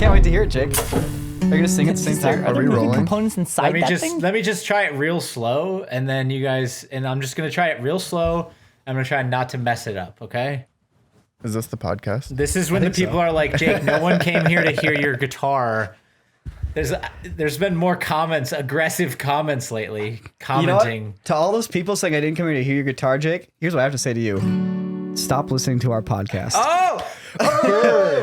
can't wait to hear it, Jake. Are you gonna sing at the same time? Are we rolling? Components inside thing? Let me just try it real slow, and then you guys, and I'm just gonna try it real slow. I'm gonna try not to mess it up. Okay. Is this the podcast? This is when the people are like, Jake, no one came here to hear your guitar. There's been more comments, aggressive comments lately, commenting. You know what? To all those people saying I didn't come here to hear your guitar, Jake, here's what I have to say to you. Stop listening to our podcast. Oh!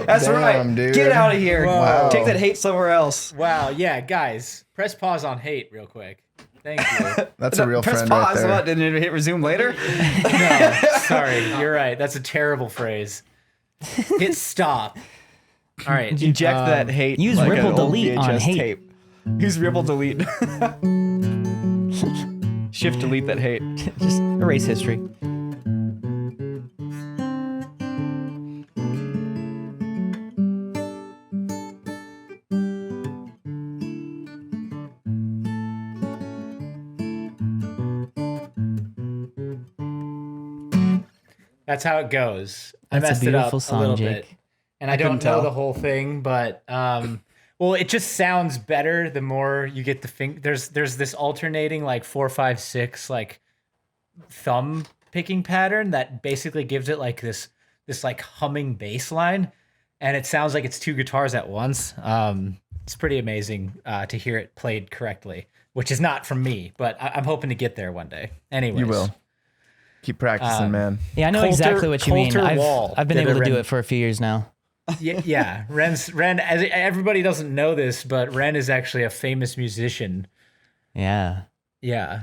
That's Damn, right. dude. Get out of here. Wow. Take that hate somewhere else. Wow, yeah, guys, press pause on hate real quick. Thank you. That's a real Press friend pause. right there. What? Didn't it hit resume later? No, sorry, you're right. That's a terrible pase. Hit stop. All right. Eject that hate. Use like ripple an old delete on VHS hate. tape. Use ripple delete. Shift delete that hate. Just erase history. That's how it goes. I That's a messed it up beautiful song, a little Jake. bit. And I don't know tell. the whole thing, but well, it just sounds better the more you get the there's this alternating like 4, 5, 6 like thumb picking pattern that basically gives it like this like humming bass line, and it sounds like it's two guitars at once. It's pretty amazing to hear it played correctly, which is not from me, but I'm hoping to get there one day. Anyways. You will. Keep practicing, man. Yeah, I know Coulter- exactly what you mean. Coulter Wall I've been did able a to do Wren- it for a few years now. Yeah. Wren, as everybody doesn't know this, but Wren is actually a famous musician. Yeah. Yeah.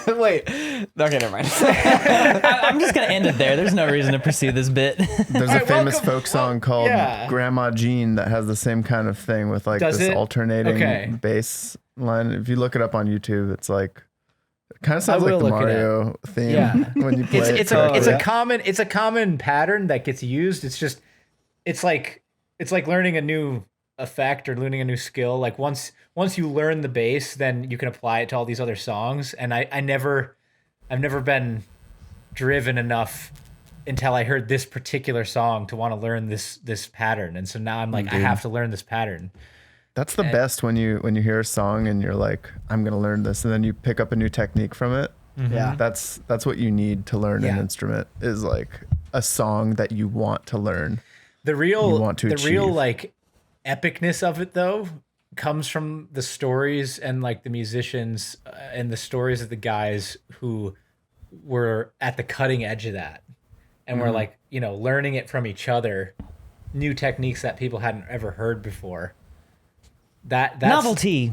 Wait. Okay, never mind. I'm just going to end it there. There's no reason to pursue this bit. There's a famous folk song called yeah. Grandma Jean that has the same kind of thing with like Does this it? alternating Okay. bass line. If you look it up on YouTube, it's like it kind of I sounds like will the look it Mario theme Yeah. when you play it. It's a common pattern that gets used. It's like learning a new effect or learning a new skill. Like once you learn the bass, then you can apply it to all these other songs. And I've never been driven enough until I heard this particular song to want to learn this pattern. And so now I'm like, I have to learn this pattern. That's the best when you hear a song and you're like, I'm gonna learn this, and then you pick up a new technique from it. Yeah. That's what you need to learn an instrument, is like a song that you want to learn. The real achieve. like epicness of it though comes from the stories and like the musicians and the stories of the guys who were at the cutting edge of that and were like, learning it from each other, new techniques that people hadn't ever heard before. That's Novelty.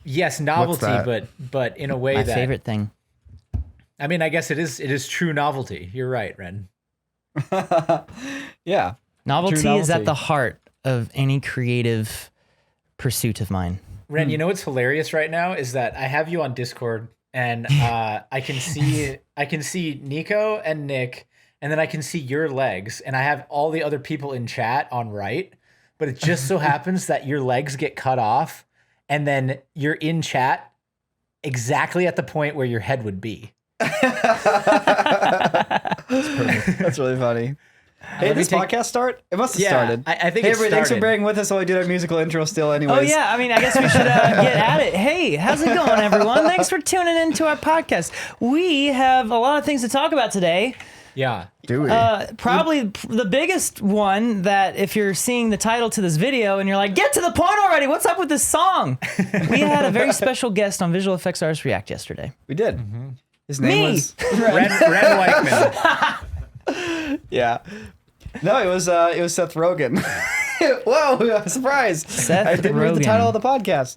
Yes, novelty, that? but in a way My that favorite thing. I mean, I guess it is true novelty. You're right, Wren. Yeah. Novelty is at novelty. the heart of any creative pursuit of mine. Wren, you know what's hilarious right now is that I have you on Discord and I can see Nico and Nick, and then I can see your legs, and I have all the other people in chat on right, but it just so happens that your legs get cut off, and then you're in chat exactly at the point where your head would be. That's really funny. Hey, did this podcast start? It must have started. I think Hey, it everybody, thanks for started. bearing with us while we did our musical intro still anyways. Oh, yeah. I mean, I guess we should get at it. Hey, how's it going, everyone? Thanks for tuning into our podcast. We have a lot of things to talk about today. Yeah. Do we? Probably the biggest one that if you're seeing the title to this video and you're like, get to the point already, what's up with this song? We had a very special guest on Visual Effects Artist React yesterday. We did. His name was... Wren Weichman. Yeah. No, it was Seth Rogen. Whoa, surprise. Seth I didn't read the Rogen. title of the podcast.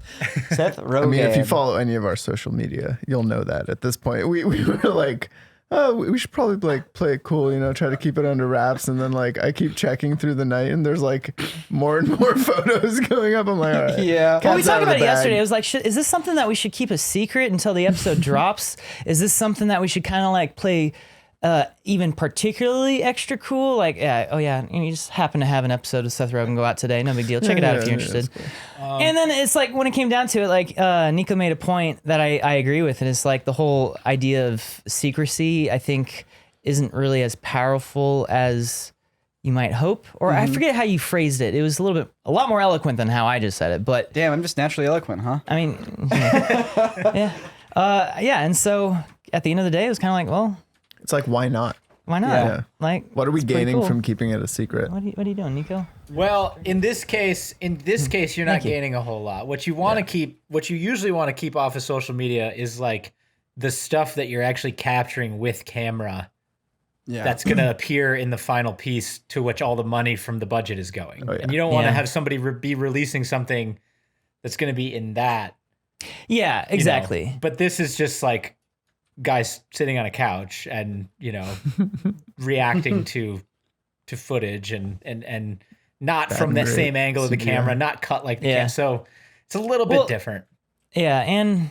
Seth Rogen. I mean, if you follow any of our social media, you'll know that at this point. We were like, oh, we should probably like play it cool, try to keep it under wraps. And then like I keep checking through the night and there's like more and more photos going up. I'm like, all right. Yeah. Well, we cat's out talked of the about it yesterday. bag. It was like, is this something that we should keep a secret until the episode drops? Is this something that we should kind of like play even particularly extra cool? Like, you just happen to have an episode of Seth Rogen go out today. No big deal. Check it out if you're interested. And then it's like when it came down to it, like Nico made a point that I agree with, and it's like the whole idea of secrecy, I think, isn't really as powerful as you might hope, or I forget how you phrased it. It was a lot more eloquent than how I just said it, but Damn, I'm just naturally eloquent, huh? I mean, yeah. And so at the end of the day, it was kind of like, well, It's like, why not? why not? Yeah. Like, What are we it's pretty gaining cool. from keeping it a secret? What are you doing, Nico? Well, in this case, you're not Thank you. gaining a whole lot. What you want to keep, what you usually want to keep off of social media is like the stuff that you're actually capturing with camera. Yeah. That's going to appear in the final piece to which all the money from the budget is going. Oh, yeah. And you don't want to Yeah. have somebody be releasing something that's going to be in that. Yeah, you know. exactly. But this is just like guys sitting on a couch and, reacting to footage and not from the great same angle of the CGI. camera, not cut like the Yeah. camera. So it's a little Well, bit different. Yeah, and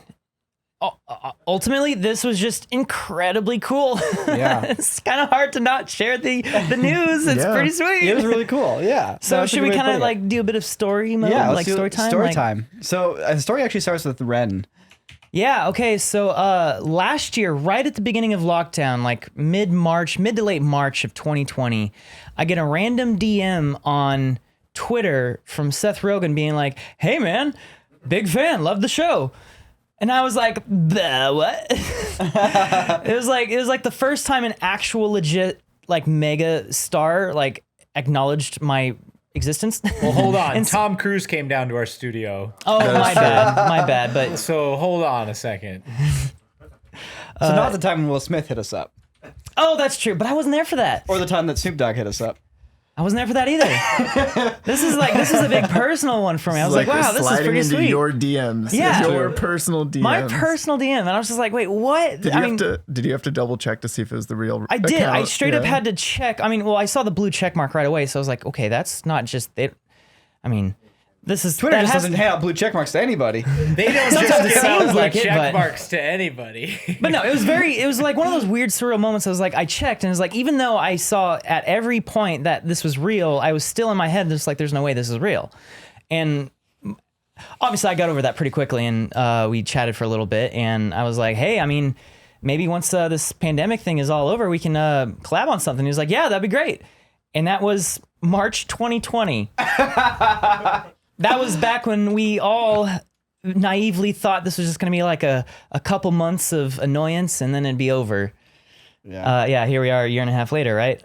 ultimately, this was just incredibly cool. Yeah. It's kind of hard to not share the news. It's Yeah. pretty sweet. It was really cool. Yeah. So That's a should good we way to kind of put it. like do a bit of story mode, let's like do story time? Story Like- time. So the story actually starts with Wren. Yeah. Okay. So last year, right at the beginning of lockdown, like mid to late March of 2020, I get a random DM on Twitter from Seth Rogen being like, "Hey man, big fan, love the show." And I was like, what? It was like the first time an actual legit like mega star like acknowledged my existence. Well, hold on. And Tom Cruise came down to our studio. Oh, my bad. But So hold on a second. So not the time when Will Smith hit us up, oh, that's true. But I wasn't there for that. or the time that Snoop Dogg hit us up. I wasn't there for that either. This is a big personal one for me. I was like, wow, this is sliding pretty into sweet. your DMs. Yeah. Your personal DMs. My personal DM, and I was just like, wait, what? Did you have to double check to see if it was the real I did. I account? straight up Yeah. had to check. I mean, well, I saw the blue check mark right away, so I was like, okay, that's not just it. I mean, this is Twitter that just has- doesn't hand out blue check marks to anybody. They don't Sometimes just it give out seems blue like it, check but- marks to anybody. But no, it was like one of those weird surreal moments. I was like, I checked, and it was like, even though I saw at every point that this was real, I was still in my head just like, there's no way this is real. And obviously, I got over that pretty quickly, and we chatted for a little bit, and I was like, hey, I mean, maybe once this pandemic thing is all over, we can collab on something. He was like, yeah, that'd be great. And that was March 2020. That was back when we all naively thought this was just going to be like a couple months of annoyance and then it'd be over. Yeah. Here we are a year and a half later, right?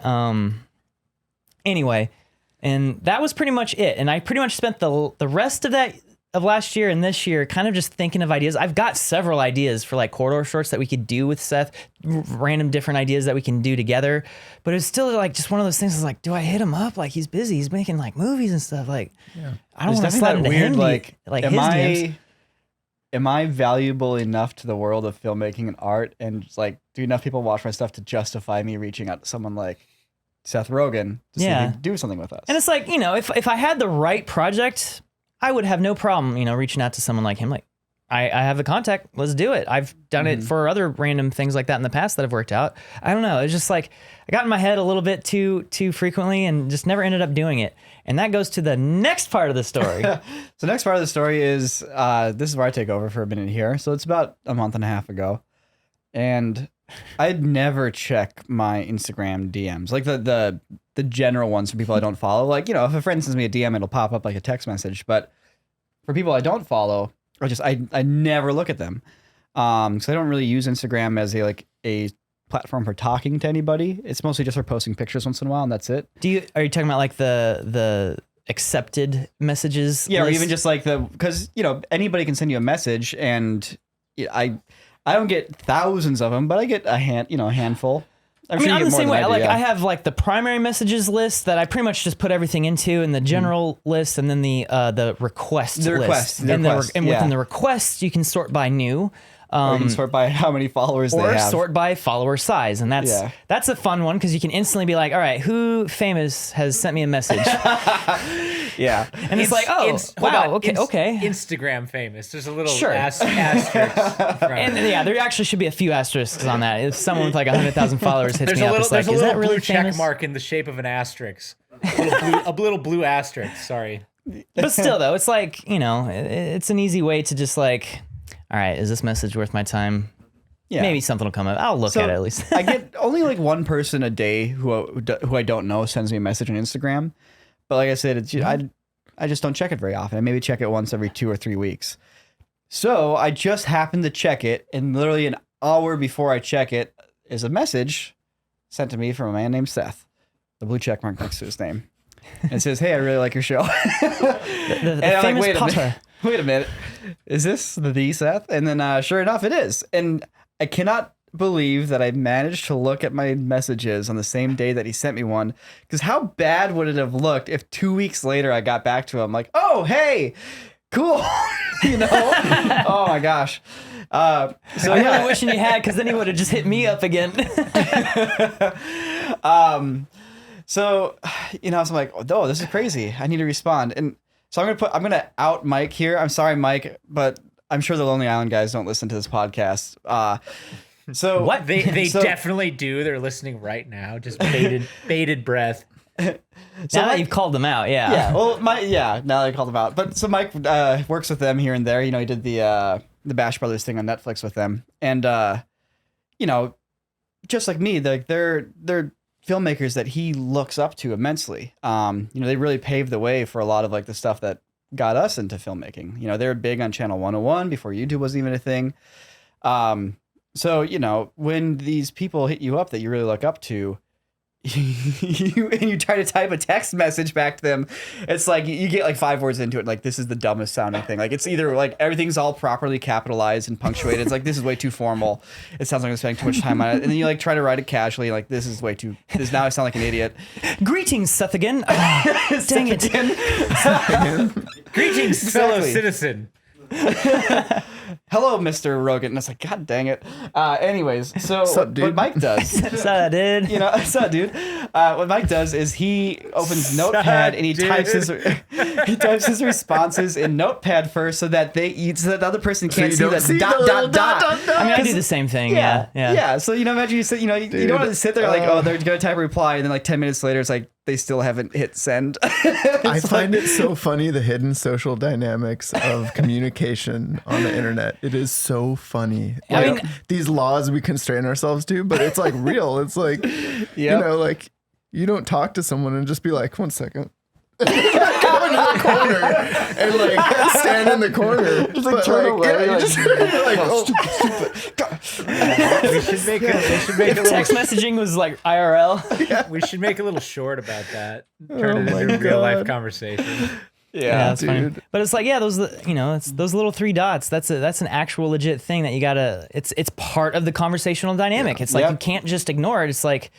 Anyway, and that was pretty much it. And I pretty much spent the rest of last year and this year kind of just thinking of ideas. I've got several ideas for like corridor shorts that we could do with Seth, random different ideas that we can do together. But it's still like just one of those things. Is like, do I hit him up? Like he's busy. He's making like movies and stuff. Like, I don't There's want to definitely slide that into weird, him. like his DMs. am I valuable enough to the world of filmmaking and art, and just, like, do enough people watch my stuff to justify me reaching out to someone like Seth Rogen to see if Yeah. he can do something with us? And it's like, if I had the right project, I would have no problem, reaching out to someone like him. Like, I have a contact. Let's do it. I've done it for other random things like that in the past that have worked out. I don't know. It's just like I got in my head a little bit too frequently and just never ended up doing it. And that goes to the next part of the story. So next part of the story is this is where I take over for a minute here. So it's about a month and a half ago, and I'd never check my Instagram DMs, like the general ones for people I don't follow. Like, if a friend sends me a DM, it'll pop up like a text message. But for people I don't follow, I never look at them. So I don't really use Instagram as a platform for talking to anybody. It's mostly just for posting pictures once in a while, and that's it. Are you talking about like the accepted messages? Yeah, or list? even just like because anybody can send you a message, and I don't get thousands of them, but I get a handful. I'm I'm you the get more same than way. I do, Like yeah. I have like the primary messages list that I pretty much just put everything into, and the general list, and then the request The list. request, and yeah. within the requests, you can sort by new. Or you can sort by how many followers they Or have. sort by follower size, and that's a fun one because you can instantly be like, all right, who famous has sent me a message? Yeah. And it's like, oh, hold wow, on. okay. Instagram famous. There's a little Sure. asterisk. in front of And it. yeah, there actually should be a few asterisks on that. If someone with like 100,000 followers hits There's me a up, little, it's like, there's a is little that really blue check famous? mark in the shape of an asterisk. A little blue asterisk. Sorry. But still, though, it's like, it's an easy way to just like, all right, is this message worth my time? Yeah. maybe something will come up. I'll look So at it at least. I get only like one person a day who I don't know sends me a message on Instagram. But like I said, it's I just don't check it very often. I maybe check it once every 2 or 3 weeks. So I just happened to check it, and literally an hour before I check it is a message sent to me from a man named Seth, the blue check mark next to his name. And it says, "Hey, I really like your show." The And I'm famous wait a Potter. minute. Wait a minute. Is this the Seth? And then sure enough, it is. And I cannot believe that I managed to look at my messages on the same day that he sent me one. Because how bad would it have looked if 2 weeks later I got back to him like, "Oh, hey, cool." You know? Oh my gosh. So I'm yeah. really wishing you had, because then he would have just hit me up again. So, you know, I was like, "Oh, this is crazy. I need to respond." And so I'm gonna out Mike here. I'm sorry, Mike, but I'm sure the Lonely Island guys don't listen to this podcast. So What? They So- definitely do. They're listening right now. Just bated breath. Now that you've called them out, yeah. Yeah, well, now that I called him out. But so Mike works with them here and there. You know, he did the Bash Brothers thing on Netflix with them, and you know, just like me, they're filmmakers that he looks up to immensely. You know, they really paved the way for a lot of like the stuff that got us into filmmaking. You know, they were big on Channel 101 before YouTube wasn't even a thing. So, you know, when these people hit you up that you really look up to, you try to type a text message back to them, it's like you get like 5 words into it, like this is the dumbest sounding thing. Like it's either like everything's all properly capitalized and punctuated. It's like this is way too formal. It sounds like I'm spending too much time on it. And then you like try to write it casually, like this is way too. This now I sound like an idiot. Greetings, Seth again. Oh, dang it. Greetings, fellow Exactly. citizen. Hello, Mr. Rogan. And it's like, God dang it. Anyways, so Sup, what dude? Mike does. What's up, dude? You know, what's up, dude? What Mike does is he opens Notepad and he dude. types his responses in Notepad first, so that the other person can't you see don't the see dot the little dot dot. I mean, I do the same thing. Yeah. So you know, imagine you sit, you know, you don't want to sit there like, oh, they're gonna type a reply, and then like 10 minutes later, it's like they still haven't hit send. I find it so funny, the hidden social dynamics of communication on the internet. It is so funny. I Like mean- these laws we constrain ourselves to, but it's like real. It's like, you Yep. know, like you don't talk to someone and just be like, 1 second. Go into the corner and like stand in the corner. Just like, turn away, Yeah, you like, just like, oh, We should make a Text little. messaging was like IRL. We should make a little short about that. Turn it my into a real life God. conversation. Yeah, that's funny. dude. But it's like, yeah, those, you know, it's those little 3 dots. That's an actual legit thing that you gotta. It's part of the conversational dynamic. It's like Yep. you can't just ignore it. It's like,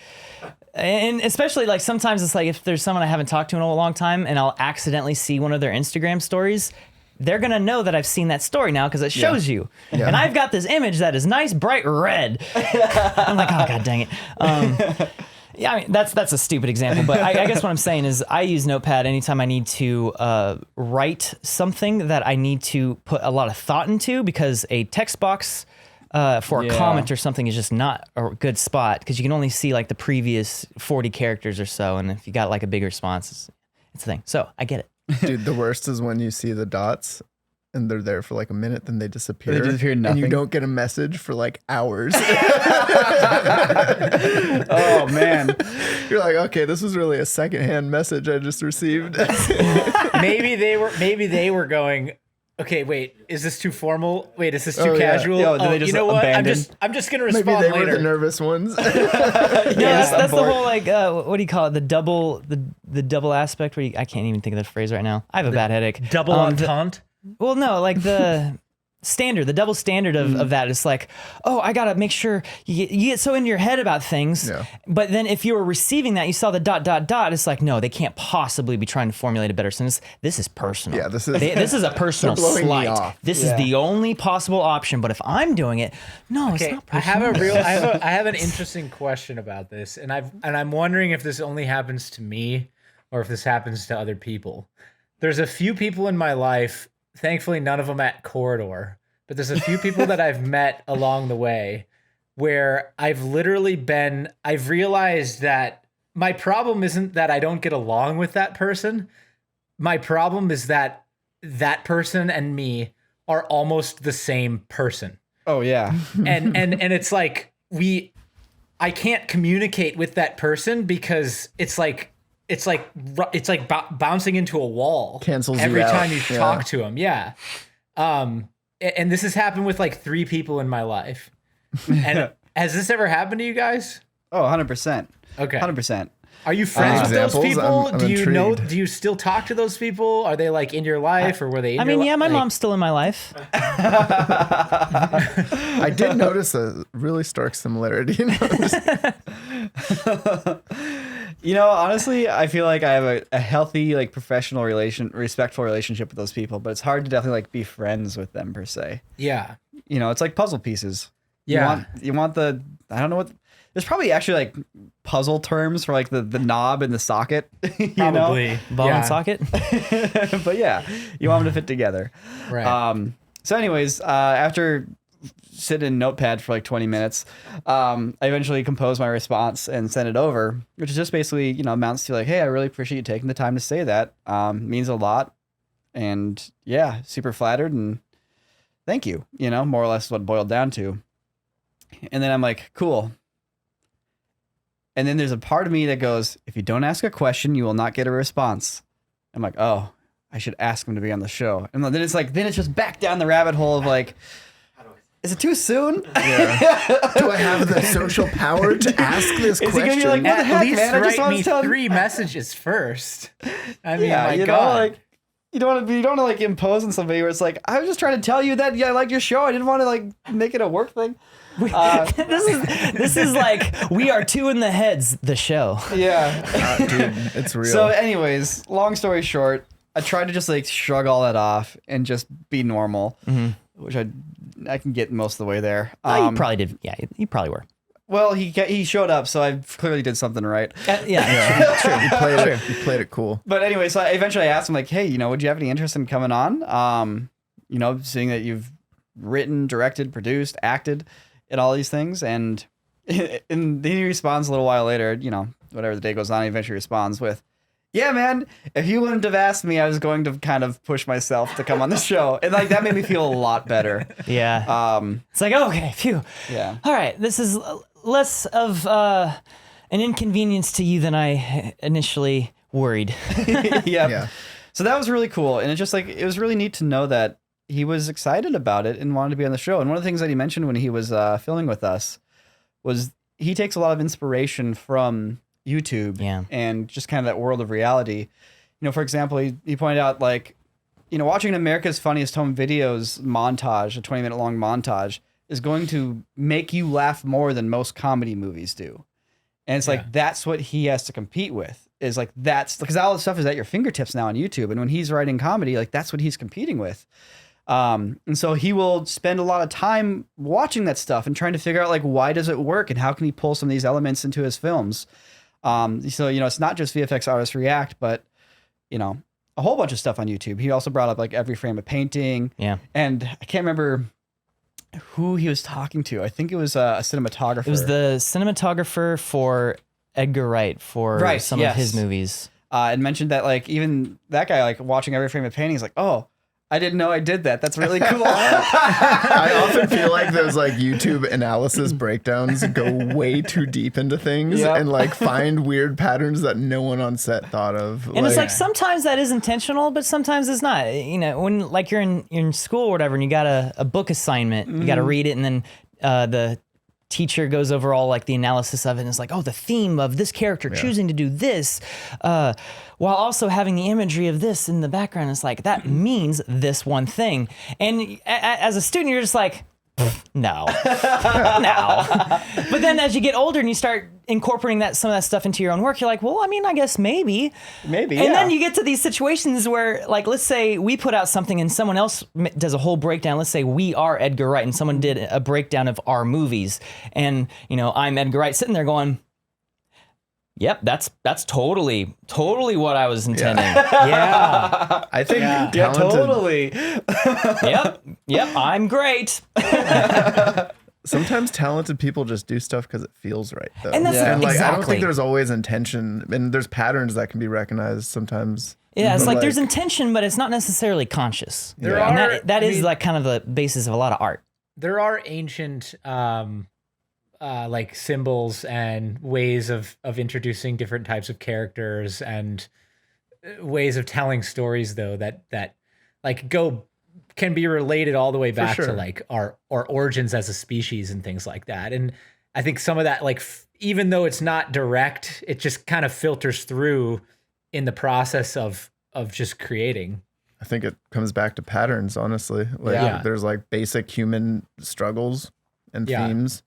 and especially like sometimes it's like if there's someone I haven't talked to in a long time and I'll accidentally see one of their Instagram stories, they're gonna know that I've seen that story now because it shows you. Yeah. And I've got this image that is nice, bright red. I'm like, oh god, dang it. Yeah, I mean that's a stupid example, but I guess what I'm saying is I use Notepad anytime I need to write something that I need to put a lot of thought into, because a text box for a Yeah. comment or something is just not a good spot, because you can only see like the previous 40 characters or so, and if you got like a big response, it's a thing. So I get it. dude, the worst is when you see the dots and they're there for like a minute, then they disappear. They disappear, and nothing. you don't get a message for like hours. Oh man. You're like, okay, this was really a secondhand message I just received. Maybe they were going, okay, wait, is this too formal? Wait, is this too Oh, yeah. casual? Yo, did they You just know what? abandon? I'm just gonna Maybe respond they were later. the nervous ones. Yeah, that's I'm the bored. whole like what do you call it? The double aspect. Where I can't even think of the phrase right now. I have a bad headache. Double entente. Well, no, like the standard, the double standard of that is like, oh, I gotta make sure you get so in your head about things. Yeah. But then if you were receiving that, you saw the dot dot dot. It's like, no, they can't possibly be trying to formulate a better sentence. This is personal. Yeah, this is- this is a personal They're blowing me slight. off. This Yeah. is the only possible option. But if I'm doing it, no, it's Okay, not I personal. I have an interesting question about this, and I'm wondering if this only happens to me or if this happens to other people. There's a few people in my life, thankfully none of them at Corridor, but there's a few people that I've met along the way where I've realized that my problem isn't that I don't get along with that person. My problem is that that person and me are almost the same person. Oh yeah. and it's like I can't communicate with that person because it's like bouncing into a wall. Cancels every you out. time you Yeah. talk to them. Yeah. And this has happened with like 3 people in my life. And has this ever happened to you guys? Oh, 100%. Okay. 100%. Are you friends with those Examples? people? I'm Do you know? intrigued. Do you still talk to those people? Are they like in your life, or were they? In I mean, your yeah, my like- mom's still in my life. I did notice a really stark similarity. You know, honestly, I feel like I have a healthy, like professional respectful relationship with those people, but it's hard to definitely like be friends with them per se. Yeah. You know, it's like puzzle pieces. Yeah. You want the, I don't know what, there's probably actually like puzzle terms for like the knob and the socket. You Probably. Ball yeah. and socket. know? But yeah, you want them to fit together. Right. So anyways, after sitting in Notepad for like 20 minutes, I eventually composed my response and sent it over, which is just basically, you know, amounts to like, hey, I really appreciate you taking the time to say that. Means a lot. And yeah, super flattered and thank you, you know, more or less what it boiled down to. And then I'm like, cool. And then there's a part of me that goes, if you don't ask a question, you will not get a response. I'm like, oh, I should ask him to be on the show. And then it's like, then it's just back down the rabbit hole of like, is it too soon? Yeah. Do I have the social power to ask this Is he gonna be question? like, what the At heck, least man? I just write want me to tell 3 messages first. I mean, yeah, my you God. know, like you don't want to like impose on somebody where it's like, I was just trying to tell you that I liked your show. I didn't want to like make it a work thing. This is like We Are Two in the Heads, the show. Yeah. Dude, it's real. So, anyways, long story short, I tried to just like shrug all that off and just be normal, which I can get most of the way there. Oh, you probably did. Yeah, you probably were. Well, he showed up, so I clearly did something right. Yeah. You played it cool. But anyway, so I eventually asked him like, hey, you know, would you have any interest in coming on? You know, seeing that you've written, directed, produced, acted, and all these things, and he responds a little while later. You know, whatever the day goes on, he eventually responds with, yeah, man, if you wouldn't have asked me, I was going to kind of push myself to come on the show. And like that made me feel a lot better. Yeah. It's like, okay, phew. Yeah. All right, this is less of an inconvenience to you than I initially worried. Yeah. So that was really cool. And it was really neat to know that he was excited about it and wanted to be on the show. And one of the things that he mentioned when he was filming with us was he takes a lot of inspiration from YouTube and just kind of that world of reality. You know, for example, he pointed out like, you know, watching America's Funniest Home Videos montage, a 20-minute long montage, is going to make you laugh more than most comedy movies do. And it's like, that's what he has to compete with, is like, that's because all the stuff is at your fingertips now on YouTube. And when he's writing comedy, like that's what he's competing with. And so he will spend a lot of time watching that stuff and trying to figure out like, why does it work? And how can he pull some of these elements into his films? So, you know, it's not just VFX artists react, but, you know, a whole bunch of stuff on YouTube. He also brought up like every frame of painting. Yeah. And I can't remember who he was talking to. I think it was a cinematographer. It was the cinematographer for Edgar Wright for some of his movies. And mentioned that like even that guy, like watching every frame of painting, is like, oh, I didn't know I did that. That's really cool. I often feel like those like YouTube analysis breakdowns go way too deep into things and like find weird patterns that no one on set thought of. And it's like sometimes that is intentional, but sometimes it's not. You know, when like you're in school or whatever, and you got a book assignment, you got to read it, and then the teacher goes over all like the analysis of it, and it's like, oh, the theme of this character choosing to do this, while also having the imagery of this in the background. It's like, that means this one thing. And as a student, you're just like, no. But then as you get older and you start incorporating some of that stuff into your own work, you're like, well, I mean, I guess maybe. And then you get to these situations where, like, let's say we put out something and someone else does a whole breakdown. Let's say we are Edgar Wright and someone did a breakdown of our movies. And, you know, I'm Edgar Wright sitting there going, yep, that's totally what I was intending. Yeah. I think Yeah, totally. Yep, I'm great. Sometimes talented people just do stuff because it feels right, though. And that's and like, I don't exactly. think there's always intention, and there's patterns that can be recognized sometimes. Yeah, it's But, like there's intention, but it's not necessarily conscious. There And are- that is like kind of the basis of a lot of art. there are ancient like symbols and ways of introducing different types of characters and ways of telling stories though that like can be related all the way back to like our origins as a species and things like that. And I think some of that, like even though it's not direct, it just kind of filters through in the process of just creating. I think it comes back to patterns, honestly. Like there's like basic human struggles and themes.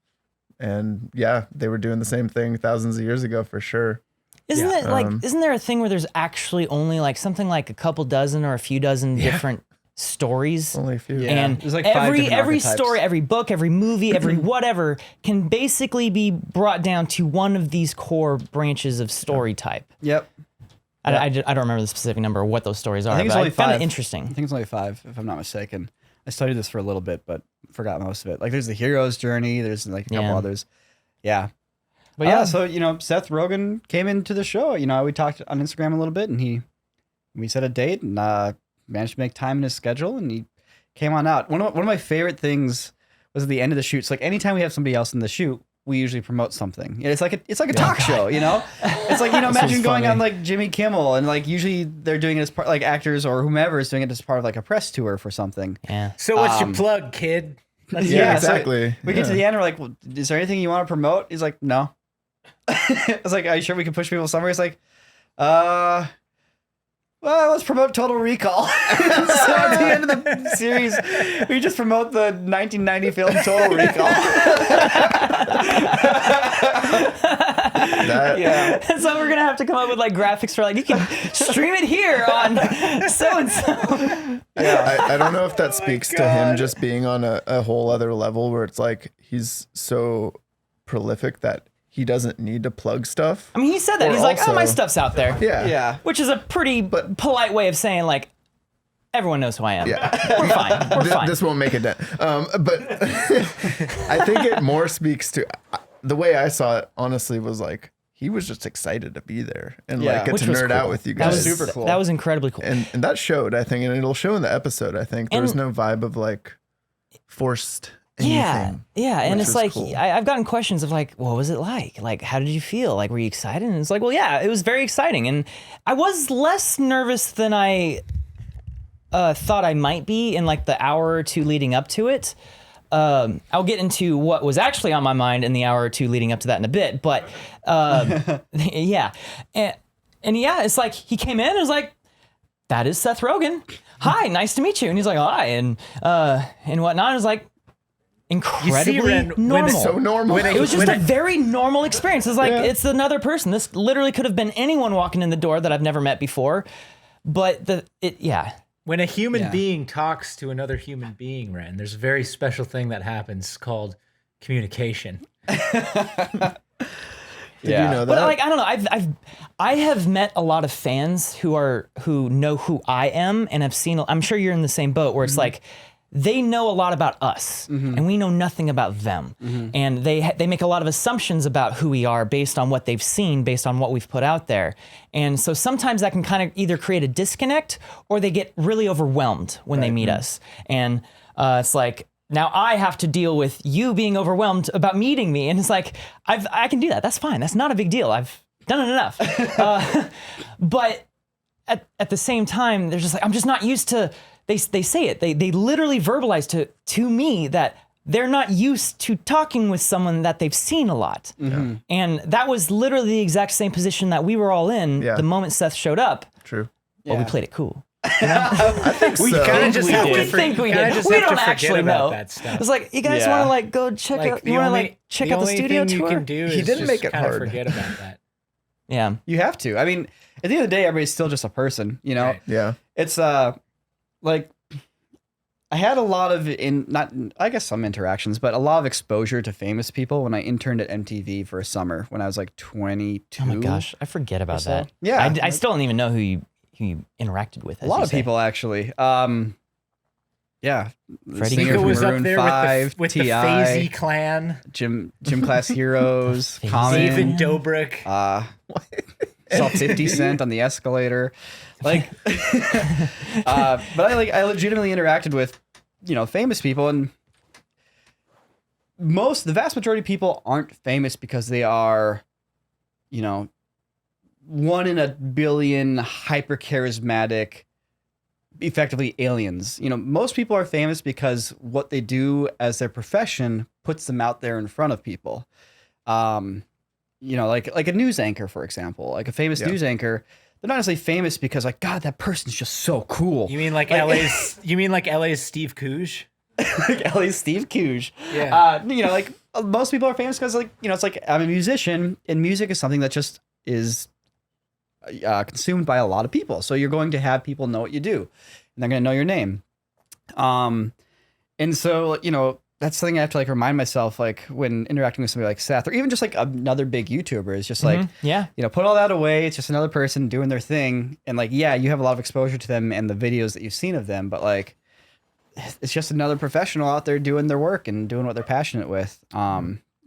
And they were doing the same thing thousands of years ago for sure. Isn't it like, isn't there a thing where there's actually only like something like a couple dozen or a few dozen different stories? Only a few. Yeah. And There's like 5 different every archetypes. story, every book, every movie, every whatever can basically be brought down to one of these core branches of story type. Yep. I don't remember the specific number of what those stories are, I think it's but only I found 5. it interesting. I think it's only 5, if I'm not mistaken. I studied this for a little bit, but forgot most of it. Like there's the hero's journey. There's like a couple others. Yeah. But yeah, so, Seth Rogen came into the show. We talked on Instagram a little bit and we set a date and managed to make time in his schedule and he came on out. One of my favorite things was at the end of the shoot. So like anytime we have somebody else in the shoot, we usually promote something. It's like a talk show, It's like, imagine going on like Jimmy Kimmel and like usually they're doing it as part, like actors or whomever is doing it as part of like a press tour for something. Yeah. So what's your plug, kid? Yeah, exactly. So we get to the end, we're like, well, is there anything you want to promote? He's like, no. I was like, are you sure we can push people somewhere? He's like, well, let's promote Total Recall. So at the end of the series, we just promote the 1990 film Total Recall. So we're gonna have to come up with like graphics for like you can stream it here on so and so. Yeah, I don't know if that speaks to him just being on a whole other level where it's like he's so prolific that he doesn't need to plug stuff. I mean, he said that. Or He's like, oh, also- my stuff's out there. Yeah. Which is a pretty polite way of saying like, everyone knows who I am. Yeah. We're fine. We're fine. This won't make a dent. But I think it more speaks to the way I saw it, honestly, was like he was just excited to be there and like get Which to was nerd cool. out with you That guys. was super cool. That was incredibly cool. And that showed, I think, and it'll show in the episode, I think. There was And- no vibe of like forced anything. Yeah. And which it's was like, cool. I've gotten questions of like, what was it like? Like, how did you feel? Like, were you excited? And it's like, well, yeah, it was very exciting. And I was less nervous than I thought I might be in like the hour or two leading up to it. I'll get into what was actually on my mind in the hour or two leading up to that in a bit. But yeah. And yeah, it's like he came in and was like, that is Seth Rogen. Hi, nice to meet you. And he's like, hi, and whatnot. It was like incredibly Ren, when normal. It's so normal. It was just a very normal experience. It's like it's another person. This literally could have been anyone walking in the door that I've never met before. But When a human being talks to another human being, Ren, there's a very special thing that happens called communication. Did you know that? But like I don't know, I have met a lot of fans who know who I am and have seen. I'm sure you're in the same boat where it's like they know a lot about us and we know nothing about them, and they make a lot of assumptions about who we are based on what they've seen, based on what we've put out there, and so sometimes that can kind of either create a disconnect or they get really overwhelmed when they meet us, and it's like. Now I have to deal with you being overwhelmed about meeting me. And it's like, I can do that. That's fine. That's not a big deal. I've done it enough. But at the same time, they're just like, I'm just not used to, they say it. They literally verbalize to me that they're not used to talking with someone that they've seen a lot. And that was literally the exact same position that we were all in the moment Seth showed up. True. But we played it cool. I think We so. kind of just We have to did. Think we did. just We have don't to forget actually about know. that stuff. It's like, you guys Yeah. want to like go check out, you want to like check out the studio thing tour? you can do is He didn't just make it kind of hard. forget about that. Yeah. You have to. I mean, at the end of the day, everybody's still just a person, Right. Yeah. It's like I had a lot of I guess some interactions, but a lot of exposure to famous people when I interned at MTV for a summer when I was like 22. Oh my gosh, I forget about so. that. Yeah. I still don't even know who you interacted with. A lot of people actually. Yeah. The Freddie singer Nico from was up Maroon there 5, with the T.I., Phasey clan, Gym Class Heroes, Phasey. Common, David Dobrik. saw 50 Cent on the escalator. Like, but I legitimately interacted with, famous people, and the vast majority of people aren't famous because they are, you know, 1 in a billion hyper charismatic, effectively aliens. You know, most people are famous because what they do as their profession puts them out there in front of people. You know, like a news anchor, for example, like a famous news anchor. They're not necessarily famous because, like, God, that person's just so cool. You mean like LA's? You mean like LA's Steve Cooge? Like LA's Steve Cooge. Yeah. You know, like most people are famous because, like, you know, it's like I'm a musician, and music is something that just is consumed by a lot of people. So you're going to have people know what you do, and they're going to know your name. And so, you know, that's something I have to like remind myself, like when interacting with somebody like Seth, or even just like another big YouTuber, is just like, Yeah. you know, put all that away. It's just another person doing their thing. And like, yeah, you have a lot of exposure to them and the videos that you've seen of them, but like, it's just another professional out there doing their work and doing what they're passionate with.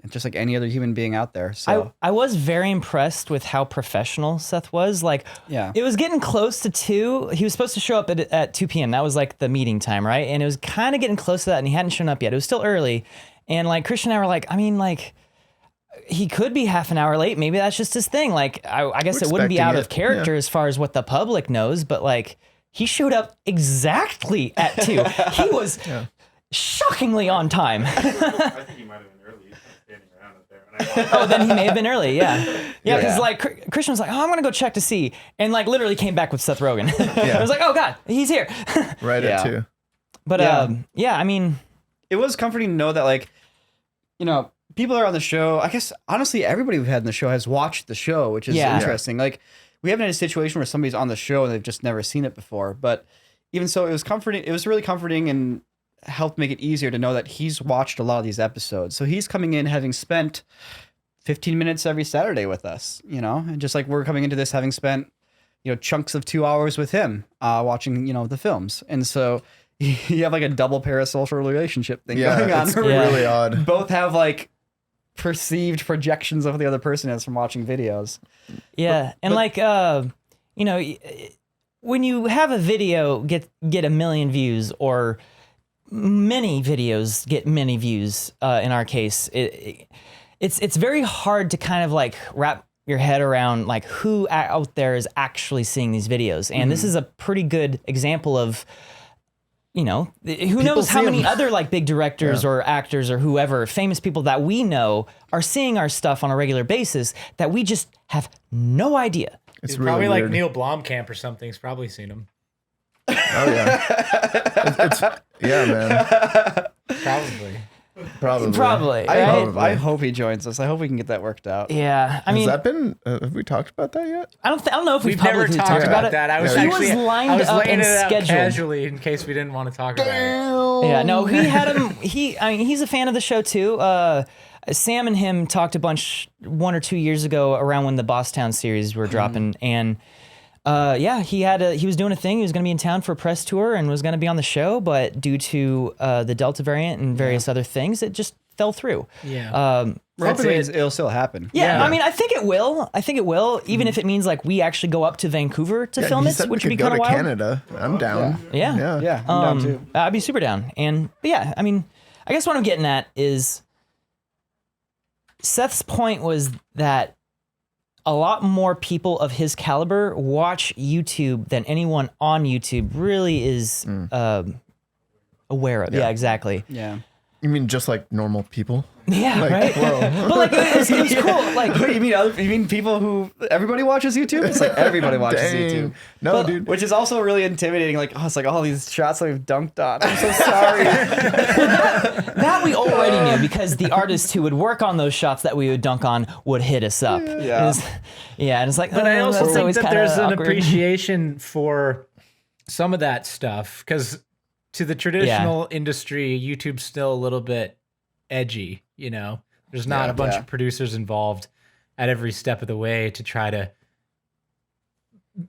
Just like any other human being out there. So I was very impressed with how professional Seth was. Like, Yeah. it was getting close to 2. He was supposed to show up at 2 p.m. That was like the meeting time, right? And it was kind of getting close to that, and he hadn't shown up yet. It was still early. And like Christian and I were like, I mean, like, he could be half an hour late. Maybe that's just his thing. Like, I guess We're it wouldn't be out expecting of it. character as far as what the public knows, but like, he showed up exactly at 2. He was shockingly on time. I think he might have been early. He's kind of standing around up there. And I Oh, then he may have been early. Yeah. Yeah. Because Yeah. like Christian was like, oh, I'm going to go check to see. And like literally came back with Seth Rogen. I was like, oh God, he's here. Right Yeah. at 2. But Yeah. I mean, it was comforting to know that, like, you know, people are on the show. I guess honestly, everybody we've had in the show has watched the show, which is Yeah. interesting. Like, we haven't had a situation where somebody's on the show and they've just never seen it before. But even so, it was comforting. It was really comforting and helped make it easier to know that he's watched a lot of these episodes. So he's coming in having spent 15 minutes every Saturday with us, you know, and just like we're coming into this having spent, you know, chunks of 2 hours with him watching, you know, the films. And so you have like a double parasocial relationship thing going on. It's where really odd. both have like perceived projections of what the other person is from watching videos. yeah. And like, you know, when you have a video get 1 million views, or many videos get many views, in our case, it's very hard to kind of like wrap your head around like who out there is actually seeing these videos. And this is a pretty good example of, you know, who knows how see many 'em. other like big directors or actors or whoever, famous people that we know are seeing our stuff on a regular basis that we just have no idea. It's It's really probably like weird. Neil Blomkamp or something. He's probably seen him. Oh yeah. Yeah, man. Probably. Probably, right? I hope he joins us. I hope we can get that worked out. Yeah, I mean, Has that been? Have we talked about that yet? I don't know if we've We've never publicly talked about it. that. I was Yeah, he actually was lined I was up laying and it out scheduled. casually in case we didn't want to talk about it. Yeah, no, he had him. I mean, he's a fan of the show too. Sam and him talked a bunch 1 or 2 years ago around when the Bosstown series were dropping, and yeah, he was doing a thing. He was going to be in town for a press tour and was going to be on the show, but due to the Delta variant and various other things, it just fell through. Yeah. We're hoping it'll still happen. Yeah, I mean, I think it will. Even if it means like we actually go up to Vancouver to film he it, said which we would be could go kind of to wild. Canada. I'm down. Yeah. Yeah, I'm down too. I'd be super down. But yeah, I mean, I guess what I'm getting at is Seth's point was that a lot more people of his caliber watch YouTube than anyone on YouTube really is aware of. Yeah, exactly. Yeah. You mean just like normal people? Yeah, Like, right? whoa. But like, it was cool. Like, You mean people who everybody watches YouTube? It's like everybody watches Dang. YouTube. No, dude. Which is also really intimidating. Like, oh, it's like all these shots that we've dunked on. I'm so sorry. that we already knew because the artists who would work on those shots that we would dunk on would hit us up. Yeah. And it's like, But I also that's think always that kinda there's an awkward. appreciation for some of that stuff because to the traditional industry, YouTube's still a little bit edgy. You know, there's not a bunch of producers involved at every step of the way to try to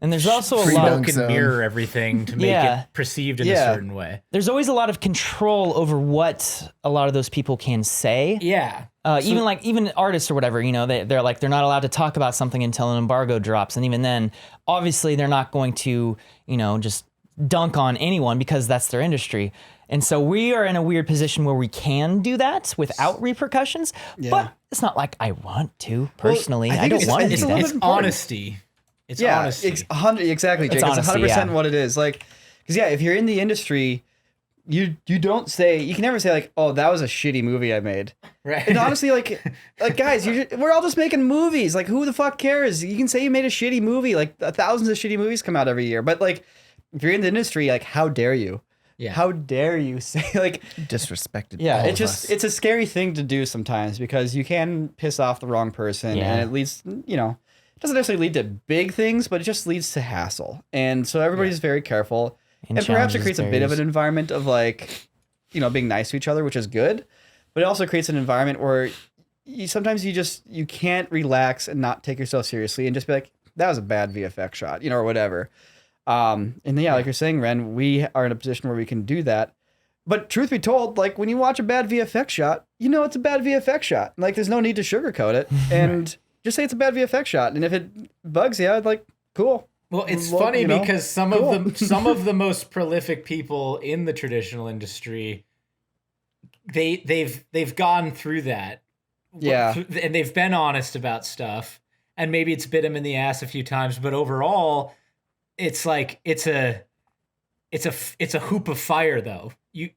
And there's also a Free lot. dunk smoke and zone. mirror everything to make Yeah. it perceived in a Yeah. certain way. There's always a lot of control over what a lot of those people can say. Yeah. Even artists or whatever, you know, they're not allowed to talk about something until an embargo drops, and even then, obviously, they're not going to, you know, just dunk on anyone because that's their industry. And so we are in a weird position where we can do that without repercussions, but it's not like I want to personally. I don't want to do that. It's honesty. It's honesty. Exactly, Jake. It's It's honesty, 100% what it is. Like, because if you're in the industry, you don't say, you can never say like, oh, that was a shitty movie I made. Right. And honestly, like guys, we're all just making movies. Like, who the fuck cares? You can say you made a shitty movie. Like, thousands of shitty movies come out every year. But like, if you're in the industry, like, how dare you? Yeah. How dare you say like Disrespected. yeah, all it's of just us. it's a scary thing to do sometimes because you can piss off the wrong person Yeah. and it leads, it doesn't necessarily lead to big things, but it just leads to hassle. And so everybody's very careful. And perhaps it challenges creates a bit of an barriers. environment of like, being nice to each other, which is good. But it also creates an environment where sometimes you can't relax and not take yourself seriously and just be like, that was a bad VFX shot, or whatever. And like you're saying, Wren, we are in a position where we can do that. But truth be told, like when you watch a bad VFX shot, it's a bad VFX shot. Like there's no need to sugarcoat it and just say it's a bad VFX shot. And if it bugs you, like, cool. Well, it's funny because some of the most prolific people in the traditional industry, they've gone through that. Yeah. And they've been honest about stuff. And maybe it's bit them in the ass a few times, but overall, it's like it's a hoop of fire though. And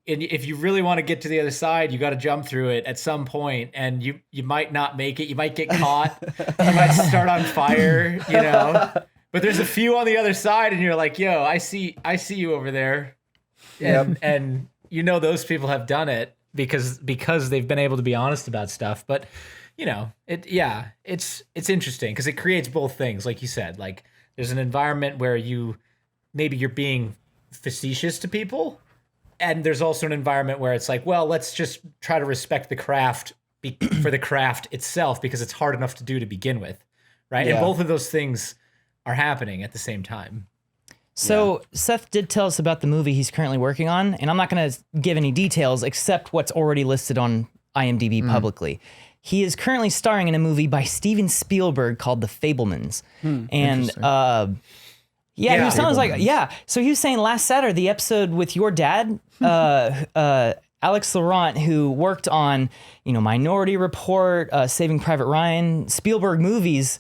if you really want to get to the other side, you got to jump through it at some point, and you might not make it. You might get caught. You might start on fire. But there's a few on the other side, and you're like, "Yo, I see you over there," and those people have done it because they've been able to be honest about stuff. But it's interesting because it creates both things, like you said. Like there's an environment where you're being facetious to people, and there's also an environment where it's like, well, let's just try to respect the craft for the craft itself because it's hard enough to do to begin with, right? Yeah. And both of those things are happening at the same time. So Seth did tell us about the movie he's currently working on, and I'm not going to give any details except what's already listed on IMDb publicly. He is currently starring in a movie by Steven Spielberg called The Fabelmans. And he sounds like, So he was saying last Saturday, the episode with your dad, Alex Laurent, who worked on, Minority Report, Saving Private Ryan, Spielberg movies.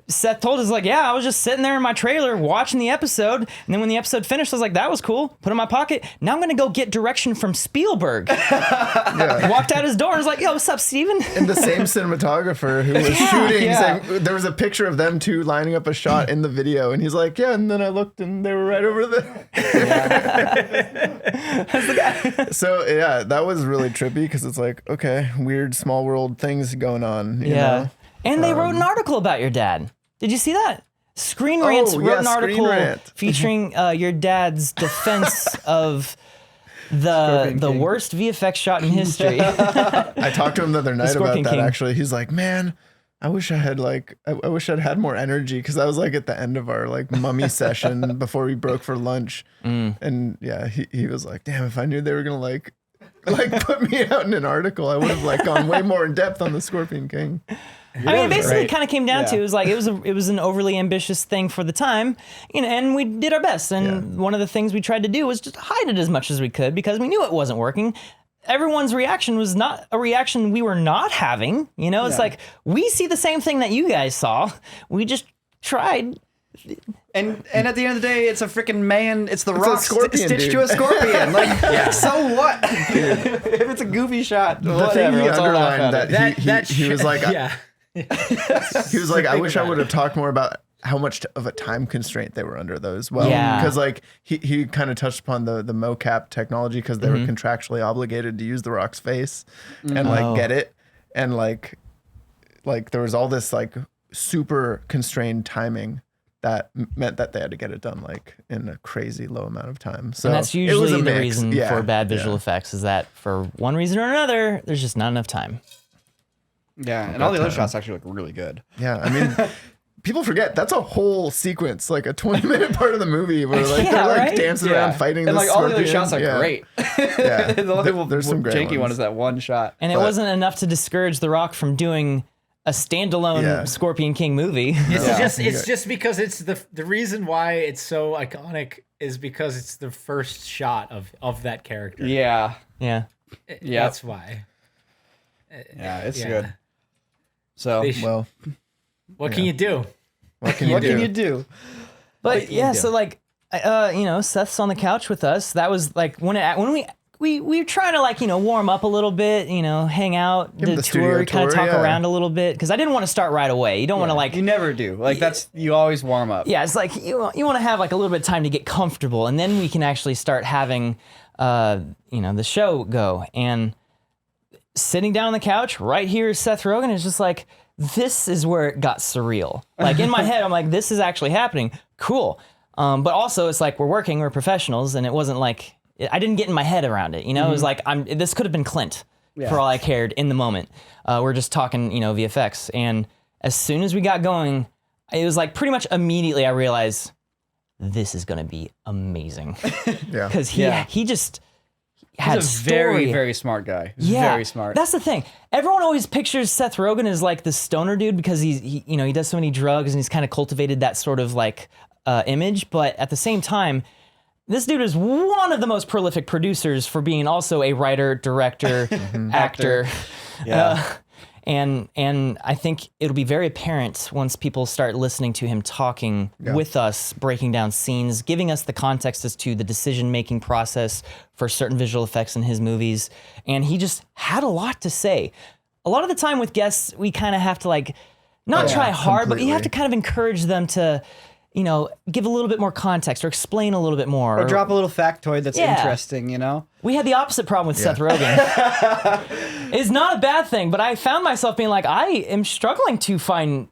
Seth told us, like, I was just sitting there in my trailer watching the episode. And then when the episode finished, I was like, that was cool. Put it in my pocket. Now I'm going to go get direction from Spielberg. Walked out his door and was like, yo, what's up, Steven? And the same cinematographer who was shooting, saying, there was a picture of them two lining up a shot in the video. And he's like, and then I looked and they were right over there. That's the guy. So, that was really trippy because it's like, okay, weird small world things going on. You know? And they wrote an article about your dad. Did you see that? Screen Rant wrote an article featuring your dad's defense of the worst VFX shot in history. I talked to him the other night about Scorpion that, King. actually. He's like, man, I wish I had I wish I'd had more energy because I was like at the end of our like mummy session before we broke for lunch. And he was like, damn, if I knew they were going to like put me out in an article, I would have like gone way more in depth on the Scorpion King. I mean, basically, it kind of came down to it was an overly ambitious thing for the time, and we did our best. And one of the things we tried to do was just hide it as much as we could because we knew it wasn't working. Everyone's reaction was not a reaction we were not having. It's like we see the same thing that you guys saw. We just tried. And at the end of the day, it's a freaking man. It's the a Rock scorpion, stitched dude. to a scorpion. Like, so what? If it's a goofy shot, The whatever. thing he let's all laugh underlined at it. that he was like, he was like, I wish I about would it. have talked more about how much of a time constraint they were under though as well. Yeah. Because like he kind of touched upon the mocap technology because they were contractually obligated to use the Rock's face and like get it. And like there was all this like super constrained timing that meant that they had to get it done like in a crazy low amount of time. So And that's it was usually a the mix. reason Yeah, for bad visual yeah. effects is that for one reason or another, there's just not enough time. Yeah, and all the other shots actually look really good. Yeah, I mean, people forget that's a whole sequence, like a 20-minute part of the movie where like Yeah, they're like right? dancing around fighting and this like all the other scorpion. shots are great. Yeah, The only there's some great janky one ones. is that one shot. And it wasn't enough to discourage The Rock from doing a standalone Scorpion King movie. It's just because it's the reason why it's so iconic is because it's the first shot of that character. Yeah. Yeah. Yeah. That's why. Yeah, it's Yeah. good. So, They sh- Well, what can you do? what can you what do? can you do? But yeah, so like, Seth's on the couch with us. That was like when we were trying to like, warm up a little bit, hang out, Give him the the studio tour, kind of tour, talk yeah. around a little bit. Cause I didn't want to start right away. You don't want to like, You never do. Like you always warm up. yeah, it's like you want to have like a little bit of time to get comfortable, and then we can actually start having, the show go. And sitting down on the couch right here is Seth Rogen. Is just like, this is where it got surreal. Like in my head, I'm like, this is actually happening. Cool. But also it's like we're professionals, and it wasn't like I didn't get in my head around it. It was like this could have been Clint for all I cared in the moment. We're just talking, VFX, and as soon as we got going, it was like pretty much immediately I realized this is gonna be amazing Yeah. because Yeah. he just had He's a very, story. very smart guy. Yeah, Very smart. That's the thing. Everyone always pictures Seth Rogen as like the stoner dude because he does so many drugs and he's kind of cultivated that sort of like image. But at the same time, this dude is one of the most prolific producers for being also a writer, director, actor. Yeah. And I think it'll be very apparent once people start listening to him talking with us, breaking down scenes, giving us the context as to the decision-making process for certain visual effects in his movies. And he just had a lot to say. A lot of the time with guests, we kind of have to like, not try hard, but you have to kind of encourage them to, give a little bit more context or explain a little bit more. Or drop a little factoid that's Yeah. interesting, We had the opposite problem with Seth Rogen. It's not a bad thing, but I found myself being like, I am struggling to find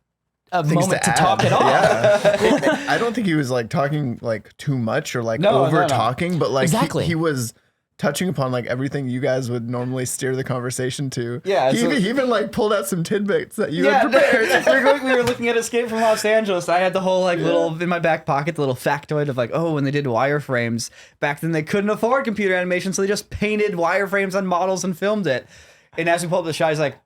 a moment to add. talk at all. Yeah. I don't think he was like talking like too much or like No, over no. talking, but like Exactly. he was touching upon like everything you guys would normally steer the conversation to. Yeah, He so- even like pulled out some tidbits that you had prepared. we were looking at Escape from Los Angeles. I had the whole like little in my back pocket, the little factoid of like, when they did wireframes back then, they couldn't afford computer animation, so they just painted wireframes on models and filmed it. And as we pulled up the shot, he's like,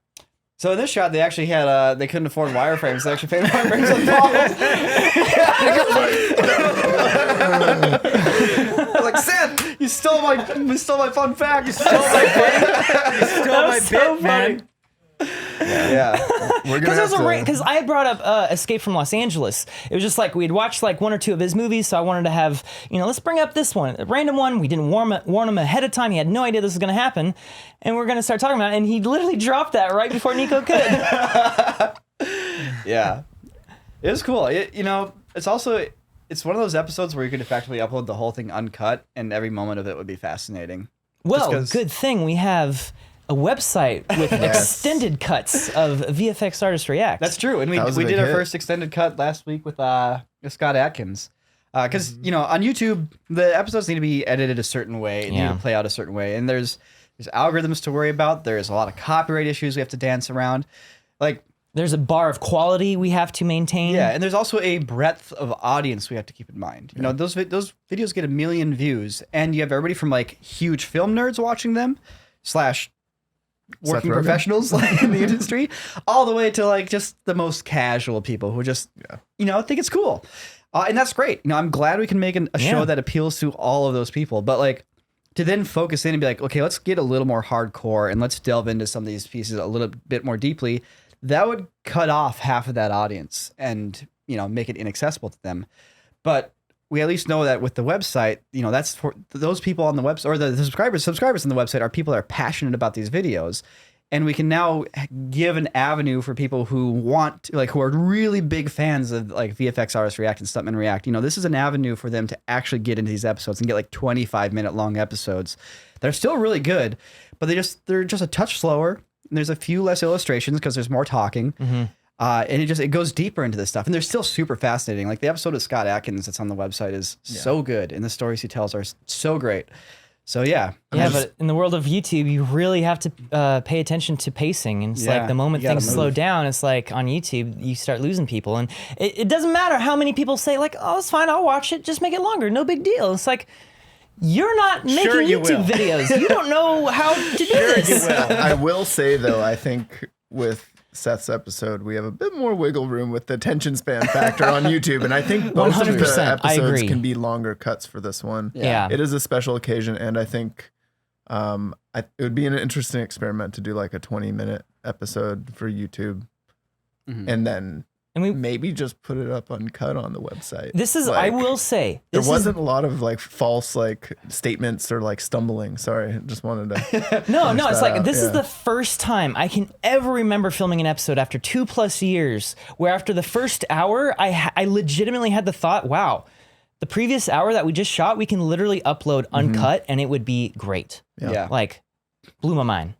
so in this shot, they actually had they couldn't afford wireframes. They actually painted wireframes on models. Like, Seth, you stole my fun fact. You stole my So bit, man. Yeah. We're gonna have to. Because I had brought up Escape from Los Angeles. It was just like we had watched like one or two of his movies, so I wanted to have, let's bring up this one, a random one. We didn't warn him ahead of time. He had no idea this was going to happen, and we're going to start talking about it. And he literally dropped that right before Nico could. Yeah. It was cool. It's also it's one of those episodes where you could effectively upload the whole thing uncut, and every moment of it would be fascinating. Well, 'cause- good thing we have a website with extended cuts of VFX Artist React. That's true, and we That was a did big our hit. first extended cut last week with Scott Atkins, because on YouTube the episodes need to be edited a certain way, and need Yeah. to play out a certain way, and there's algorithms to worry about. There's a lot of copyright issues we have to dance around, like. There's a bar of quality we have to maintain. Yeah, and there's also a breadth of audience we have to keep in mind. Those videos get 1 million views, and you have everybody from like huge film nerds watching them, / working Rogen. professionals like in the industry, all the way to like just the most casual people who just think it's cool, and that's great. I'm glad we can make a show that appeals to all of those people, but like to then focus in and be like, okay, let's get a little more hardcore and let's delve into some of these pieces a little bit more deeply. That would cut off half of that audience and, make it inaccessible to them. But we at least know that with the website, that's for those people on the website, or the subscribers on the website are people that are passionate about these videos. And we can now give an avenue for people who who are really big fans of like VFX Artist React and Stuntman React. This is an avenue for them to actually get into these episodes and get like 25-minute long episodes. They're still really good, but they're just a touch slower. And there's a few less illustrations because there's more talking. And it goes deeper into this stuff. And they're still super fascinating. Like the episode of Scott Atkins that's on the website is so good. And the stories he tells are so great. So yeah. Yeah, but in the world of YouTube, you really have to pay attention to pacing. And it's like the moment you gotta things slow move. down, it's like on YouTube, you start losing people. And it doesn't matter how many people say like, oh, it's fine, I'll watch it. Just make it longer. No big deal. It's like, you're not making you YouTube will. videos. You don't know how to do this. I will say though, I think with Seth's episode, we have a bit more wiggle room with the attention span factor on YouTube. And I think most of the 100%, I episodes agree. can be longer cuts for this one. Yeah. It is a special occasion. And I think it would be an interesting experiment to do like a 20-minute episode for YouTube. And then maybe just put it up uncut on the website. This is, Like, I will say, there this wasn't a lot of like false like statements or like stumbling. Sorry, just wanted to. No, it's like out, this is yeah. the first time I can ever remember filming an episode after 2+ years where after the first hour, I legitimately had the thought, wow, the previous hour that we just shot, we can literally upload uncut and it would be great. Yeah. Like, blew my mind.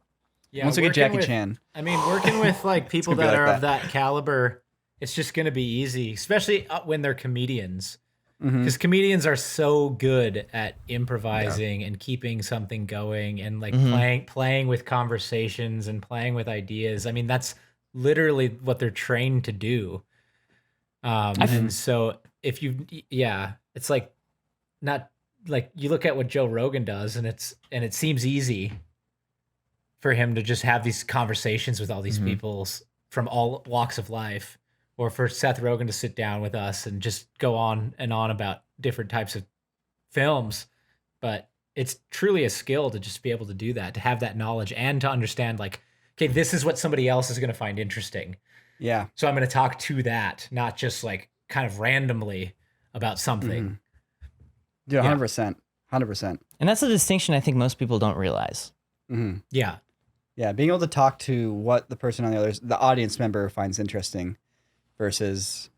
Yeah, Once we get working Jackie with- Chan. I mean, working with like people gonna that be like are of that caliber, it's just going to be easy, especially when they're comedians. Because comedians are so good at improvising and keeping something going and like playing with conversations and playing with ideas. I mean, that's literally what they're trained to do. And so if it's like not like you look at what Joe Rogan does and it seems easy for him to just have these conversations with all these people from all walks of life, or for Seth Rogen to sit down with us and just go on and on about different types of films. But it's truly a skill to just be able to do that, to have that knowledge and to understand like, okay, this is what somebody else is going to find interesting. Yeah. So I'm going to talk to that, not just like kind of randomly about something. Yeah, 100%. 100%. And that's a distinction I think most people don't realize. Yeah. Yeah, being able to talk to what the person on the audience member finds interesting versus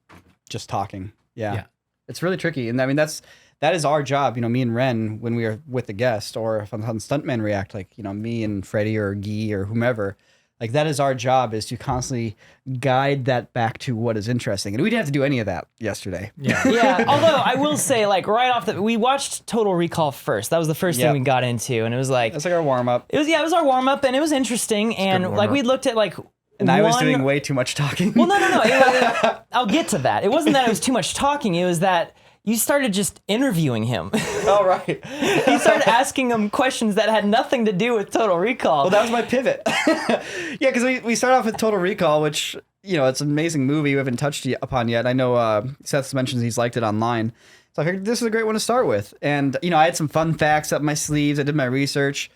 just talking. Yeah. It's really tricky. And I mean, that is our job. You know, me and Wren, when we are with the guest or if on Stuntman React, like, you know, me and Freddie or Guy or whomever, like that is our job, is to constantly guide that back to what is interesting. And we didn't have to do any of that yesterday. Yeah. Yeah, although I will say, like, right off we watched Total Recall first. That was the first thing we got into, and it was like, That's like our warm up. it was our warm up, and it was interesting, and like we looked at like. And I was doing way too much talking. Well, no. I'll get to that. It wasn't that it was too much talking. It was that you started just interviewing him. Oh, right. You started asking him questions that had nothing to do with Total Recall. Well, that was my pivot. Yeah, because we start off with Total Recall, which, you know, it's an amazing movie we haven't touched upon yet. I know Seth mentions he's liked it online. So I figured this is a great one to start with. And, you know, I had some fun facts up my sleeves. I did my research.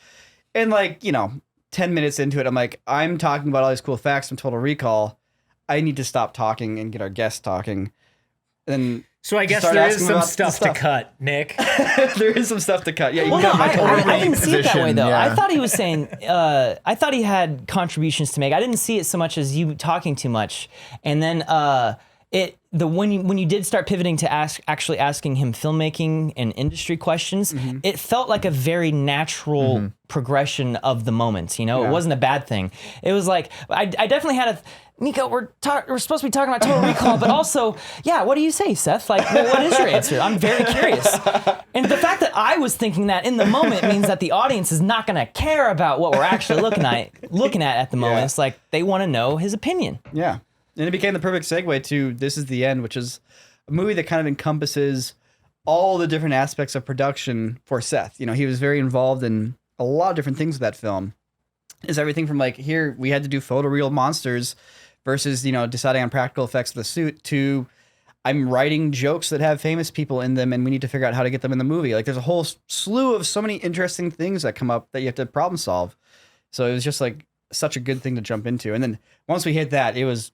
And, like, you know, 10 minutes into it, I'm like, I'm talking about all these cool facts from Total Recall. I need to stop talking and get our guest talking. And So I guess start there is asking some about stuff to cut, Nick. there is some stuff to cut. Yeah, you Well, can no, cut my Total I didn't see it that way though. Yeah. I thought he was saying, I thought he had contributions to make. I didn't see it so much as you talking too much. And then when you did start pivoting to actually asking him filmmaking and industry questions, it felt like a very natural progression of the moments. You know, it wasn't a bad thing. It was like I definitely had Nico, we're supposed to be talking about Total Recall, but also, yeah, what do you say, Seth? Like, what is your answer? I'm very curious. And the fact that I was thinking that in the moment means that the audience is not going to care about what we're actually looking at the moment. It's like they want to know his opinion. Yeah. And it became the perfect segue to This Is the End, which is a movie that kind of encompasses all the different aspects of production for Seth. You know, he was very involved in a lot of different things with that film. It's everything from like, here we had to do photoreal monsters versus, you know, deciding on practical effects of the suit, to I'm writing jokes that have famous people in them and we need to figure out how to get them in the movie. Like there's a whole slew of so many interesting things that come up that you have to problem solve. So it was just like such a good thing to jump into. And then once we hit that, it was,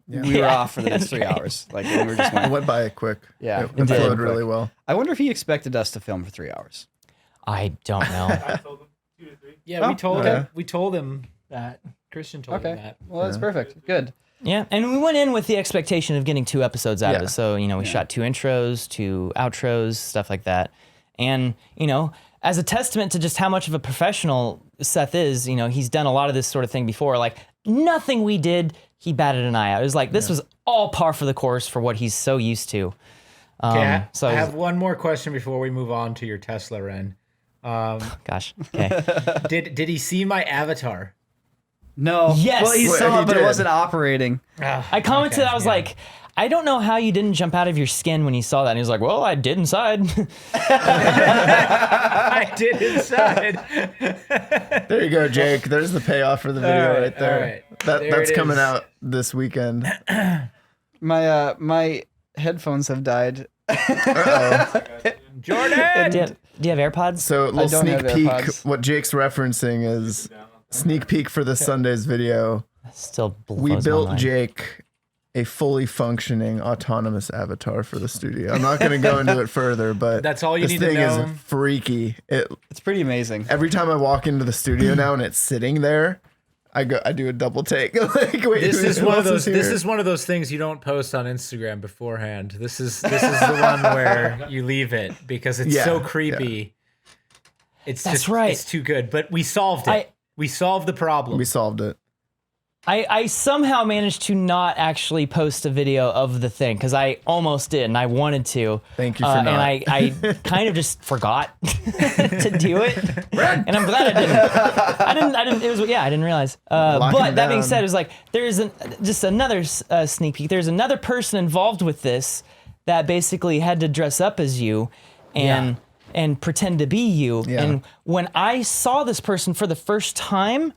we were off for the next 3 hours. Like we were just It went by quick. Yeah, It flowed really well. I wonder if he expected us to film for 3 hours. I don't know. I told him 2 to 3. Yeah, we told okay. him. We told him that. Christian told him that. Well, that's perfect. Good. Yeah, and we went in with the expectation of getting 2 episodes out of Yeah. it. So, you know, we shot 2 intros, 2 outros, stuff like that. And, you know, as a testament to just how much of a professional Seth is, you know, he's done a lot of this sort of thing before. Like, nothing we did, he batted an eye out. It was like, this was all par for the course for what he's so used to. Okay, So I have one more question before we move on to your Tesla, Wren. gosh, okay. Did he see my avatar? No. Yes. Well, he Wait, saw he it, but it did. wasn't operating. I commented, I was like, I don't know how you didn't jump out of your skin when you saw that. And he was like, well, I did inside. I did inside. There you go, Jake. There's the payoff for the video right there. All right. That's it coming is. out this weekend. My headphones have died. Jordan. Do you have AirPods? So a little don't sneak have peek. AirPods. What Jake's referencing is sneak peek for this Sunday's video. Still blows We my built mind. Jake a fully functioning autonomous avatar for the studio. I'm not going to go into it further, but That's all you this need to thing know. is freaky. It's pretty amazing. Every time I walk into the studio now and it's sitting there, I do a double take. Like, wait, This who is one of else those. here? This is one of those things you don't post on Instagram beforehand. This is the one where you leave it because it's Yeah, so creepy. It's That's just right. It's too good. But we solved it. We solved the problem. We solved it. I somehow managed to not actually post a video of the thing because I almost did and I wanted to. Thank you for And not. I kind of just forgot to do it, and I'm glad I didn't. I didn't. It was I didn't realize. Lock But him that being down. said, it was like there's just another sneak peek. There's another person involved with this that basically had to dress up as you, and pretend to be you. Yeah. And when I saw this person for the first time,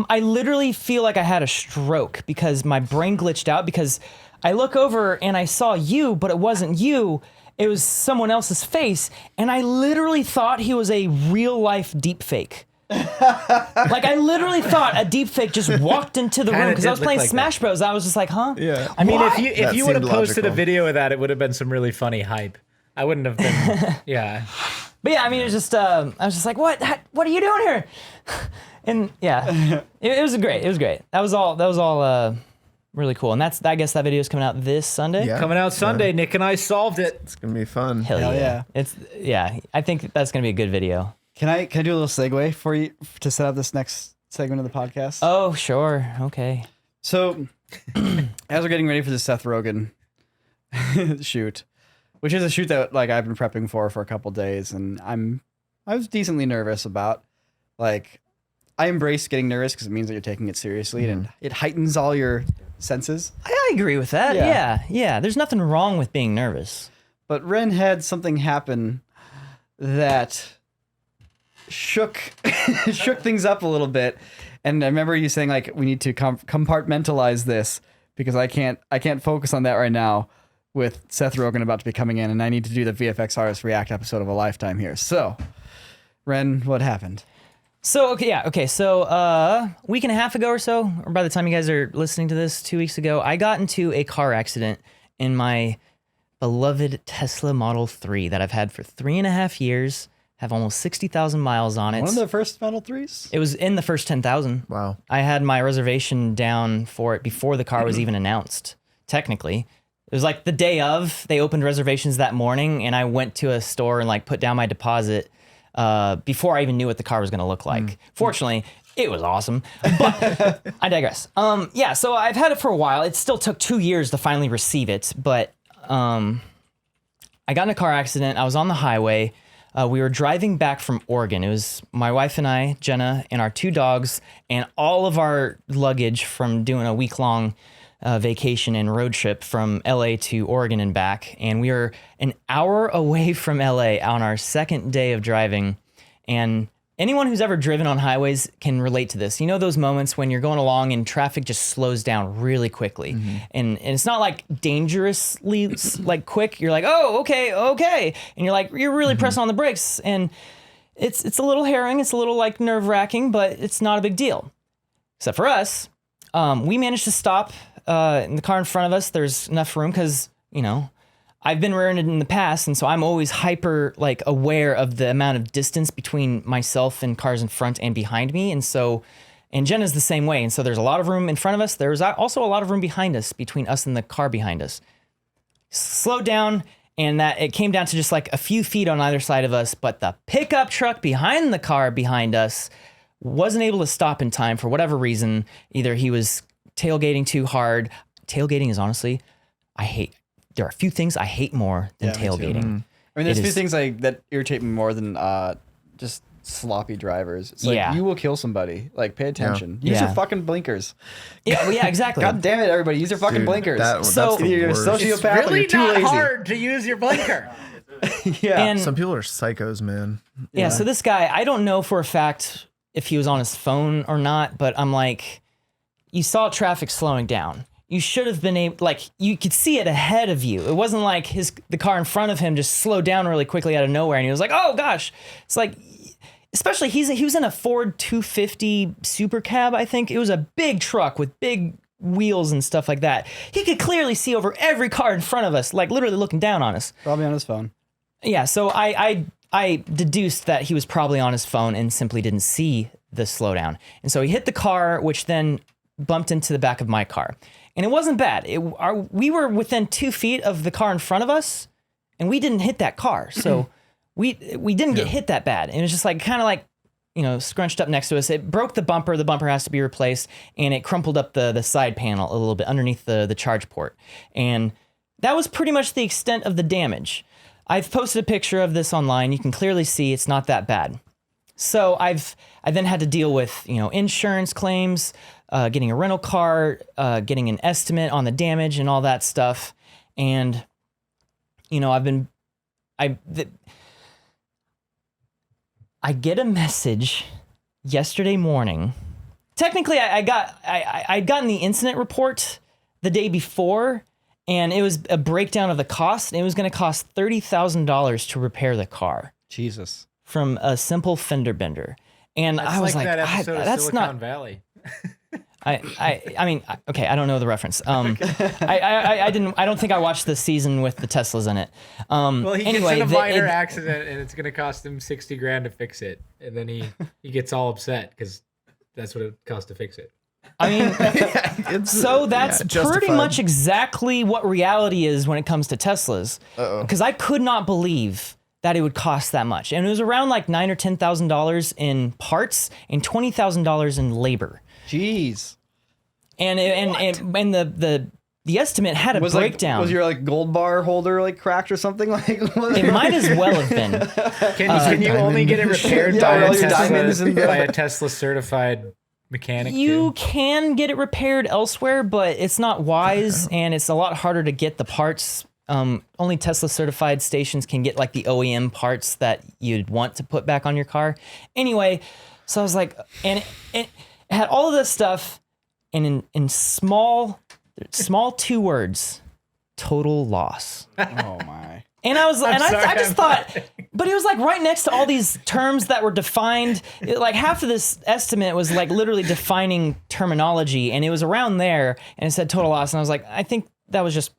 I literally feel like I had a stroke because my brain glitched out because I look over and I saw you, but it wasn't you. It was someone else's face. And I literally thought he was a real life deep fake. Like I literally thought a deep fake just walked into the room Kinda because I was did look playing like Smash Bros. I was just like, huh? Yeah. I mean, What? if That you would have seemed posted a logical. video of that, it would have been some really funny hype. I wouldn't have been. Yeah. But yeah, I mean, it was just, I was just like, what are you doing here? And yeah, it was great. It was great. That was all really cool. And I guess that video is coming out this Sunday. Yeah. Coming out Sunday, Nick and I solved it. It's going to be fun. Hell yeah. yeah. I think that's going to be a good video. Can I do a little segue for you to set up this next segment of the podcast? Oh, sure. Okay. So, as we're getting ready for the Seth Rogen shoot, which is a shoot that like I've been prepping for a couple days, and I was decently nervous about. Like, I embrace getting nervous because it means that you're taking it seriously, and it heightens all your senses. I agree with that. Yeah. Yeah. There's nothing wrong with being nervous. But Wren had something happen that shook things up a little bit, and I remember you saying like we need to compartmentalize this because I can't focus on that right now with Seth Rogen about to be coming in, and I need to do the VFX artist react episode of a lifetime here. So, Wren, what happened? So, okay. So, week and a half ago or so, or by the time you guys are listening to this, 2 weeks ago, I got into a car accident in my beloved Tesla Model 3 that I've had for 3.5 years, have almost 60,000 miles on it. One of the first Model 3s? It was in the first 10,000. Wow. I had my reservation down for it before the car was even announced, technically. It was like the day of, they opened reservations that morning, and I went to a store and like put down my deposit before I even knew what the car was going to look like. Fortunately, it was awesome, but I digress. Yeah, so I've had it for a while. It still took 2 years to finally receive it, but I got in a car accident. I was on the highway. We were driving back from Oregon. It was my wife and I, Jenna, and our 2 dogs, and all of our luggage from doing a week-long vacation and road trip from LA to Oregon and back. And we were an hour away from LA on our second day of driving. And anyone who's ever driven on highways can relate to this. You know those moments when you're going along and traffic just slows down really quickly. And it's not like dangerously like quick. You're like, oh, okay. And you're really pressing on the brakes. And it's a little harrowing. It's a little like nerve wracking, but it's not a big deal. Except for us, we managed to stop in the car in front of us. There's enough room because, I've been rear-ended in the past, and so I'm always hyper like aware of the amount of distance between myself and cars in front and behind me. And Jenna's the same way. And so there's a lot of room in front of us. There's also a lot of room behind us, between us and the car behind us. Slowed down, and that it came down to just like a few feet on either side of us, but the pickup truck behind the car behind us wasn't able to stop in time for whatever reason. Either he was tailgating too hard. Tailgating is honestly, there are a few things I hate more than Yeah, me too. tailgating. I mean, there's It a few is- things like that irritate me more than just sloppy drivers. It's like Yeah. you will kill somebody. Like, pay attention. Use Yeah. your fucking blinkers. Yeah, well, yeah, exactly. God damn it, everybody! Use your fucking Dude, blinkers. that's So- the You're a worst. sociopath or Really you're too not lazy. hard to use your blinker. Yeah. And Some people are psychos, man. yeah, so this guy, I don't know for a fact if he was on his phone or not, but I'm like, you saw traffic slowing down. You should have been able, like, you could see it ahead of you. It wasn't like the car in front of him just slowed down really quickly out of nowhere, and he was like, "Oh gosh!" It's like, especially he was in a Ford 250 Super Cab, I think. It was a big truck with big wheels and stuff like that. He could clearly see over every car in front of us, like literally looking down on us. Probably on his phone. Yeah, so I deduced that he was probably on his phone and simply didn't see the slowdown. And so he hit the car, which then bumped into the back of my car. And it wasn't bad. We were within 2 feet of the car in front of us, and we didn't hit that car. So we didn't get hit that bad. And it was just like kind of like, scrunched up next to us. It broke the bumper. The bumper has to be replaced, and it crumpled up the side panel a little bit underneath the charge port. And that was pretty much the extent of the damage. I've posted a picture of this online. You can clearly see it's not that bad. So I then had to deal with, insurance claims, getting a rental car, getting an estimate on the damage and all that stuff. And, I get a message yesterday morning. Technically, I'd gotten the incident report the day before, and it was a breakdown of the cost. And it was going to cost $30,000 to repair the car. Jesus. From a simple fender bender. And That's I was like, that episode of that's Silicon not Valley. I mean, okay, I don't know the reference. I don't think I watched the season with the Teslas in it. Well, he gets in a minor accident, and it's going to cost him $60,000 to fix it, and then he gets all upset because that's what it costs to fix it. I mean, so that's pretty much exactly what reality is when it comes to Teslas. Because I could not believe that it would cost that much, and it was around like $9,000 or $10,000 in parts and $20,000 in labor. Jeez. And the estimate had a breakdown. Was your gold bar holder cracked or something? It might as well have been. Can you only get it repaired by a Tesla certified mechanic? You can get it repaired elsewhere, but it's not wise, and it's a lot harder to get the parts. Only Tesla certified stations can get the OEM parts that you'd want to put back on your car. Anyway, so I was like, and it had all of this stuff, and in small 2 words, total loss. Oh my. And I was, I just thought, but it was right next to all these terms that were defined. Half of this estimate was literally defining terminology, and it was around there, and it said total loss. And I was like, I think that was just,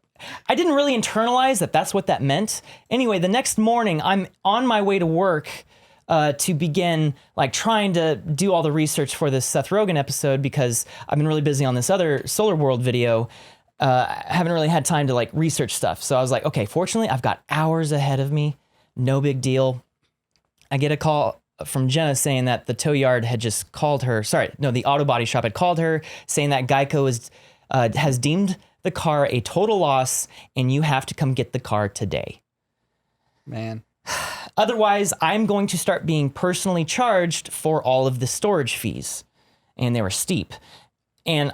I didn't really internalize that that's what that meant. Anyway, the next morning, I'm on my way to work to begin trying to do all the research for this Seth Rogen episode, because I've been really busy on this other Solar World video. I haven't really had time to research stuff. So I was like, okay, fortunately I've got hours ahead of me. No big deal. I get a call from Jenna saying that the tow yard had just called her. The auto body shop had called her saying that Geico has deemed the car a total loss and you have to come get the car today. Man. Otherwise, I'm going to start being personally charged for all of the storage fees. And they were steep. And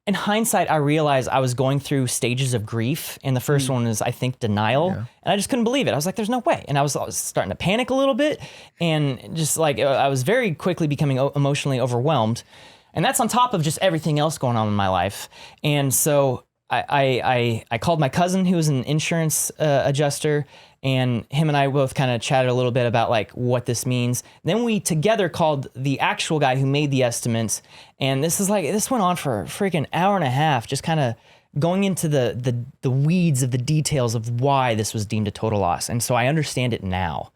in hindsight, I realized I was going through stages of grief. And the first one is, I think, denial. Yeah. And I just couldn't believe it. I was like, there's no way. And I was starting to panic a little bit. And just I was very quickly becoming emotionally overwhelmed. And that's on top of just everything else going on in my life. And so I called my cousin, who was an insurance adjuster, and him and I both kind of chatted a little bit about what this means. Then we together called the actual guy who made the estimates, and this went on for a freaking hour and a half, just kind of going into the weeds of the details of why this was deemed a total loss. And so I understand it now.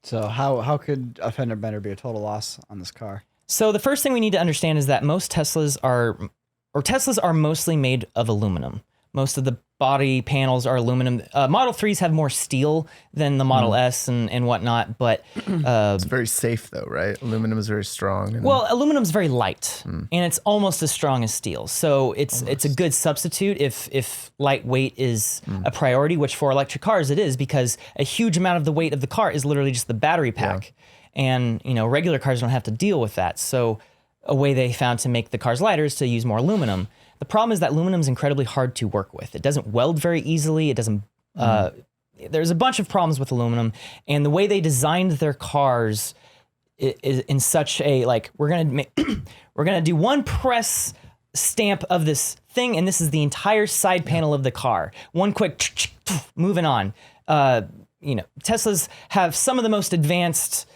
So how could a fender bender be a total loss on this car? So the first thing we need to understand is that most Teslas are mostly made of aluminum. Most of the body panels are aluminum. Model 3s have more steel than the Model S and whatnot, but it's very safe though, right? Aluminum is very strong. Well, aluminum's very light, and it's almost as strong as steel. So it's a good substitute if lightweight is a priority, which for electric cars it is, because a huge amount of the weight of the car is literally just the battery pack. Yeah. And regular cars don't have to deal with that. So a way they found to make the cars lighter is to use more aluminum. The problem is that aluminum is incredibly hard to work with. It doesn't weld very easily. It doesn't. There's a bunch of problems with aluminum, and the way they designed their cars is in such a like we're gonna do one press stamp of this thing, and this is the entire side panel of the car. One quick moving on. Teslas have some of the most advanced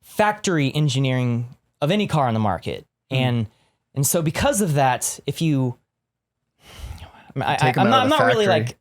factory engineering of any car on the market, and so because of that, if you, I'm not really like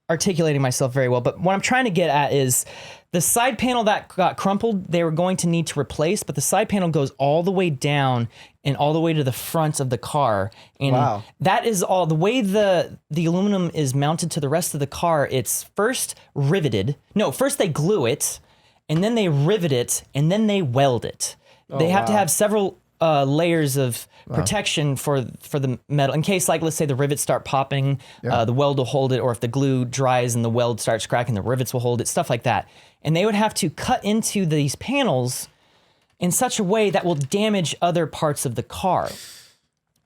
articulating myself very well, but what I'm trying to get at is the side panel that got crumpled, they were going to need to replace, but the side panel goes all the way down and all the way to the front of the car. And that is all the way the aluminum is mounted to the rest of the car. It's first riveted. No, first they glue it, and then they rivet it, and then they weld it. They have to have several layers of protection for the metal in case, like, let's say the rivets start popping, the weld will hold it, or if the glue dries and the weld starts cracking, the rivets will hold it, stuff like that. And they would have to cut into these panels in such a way that will damage other parts of the car.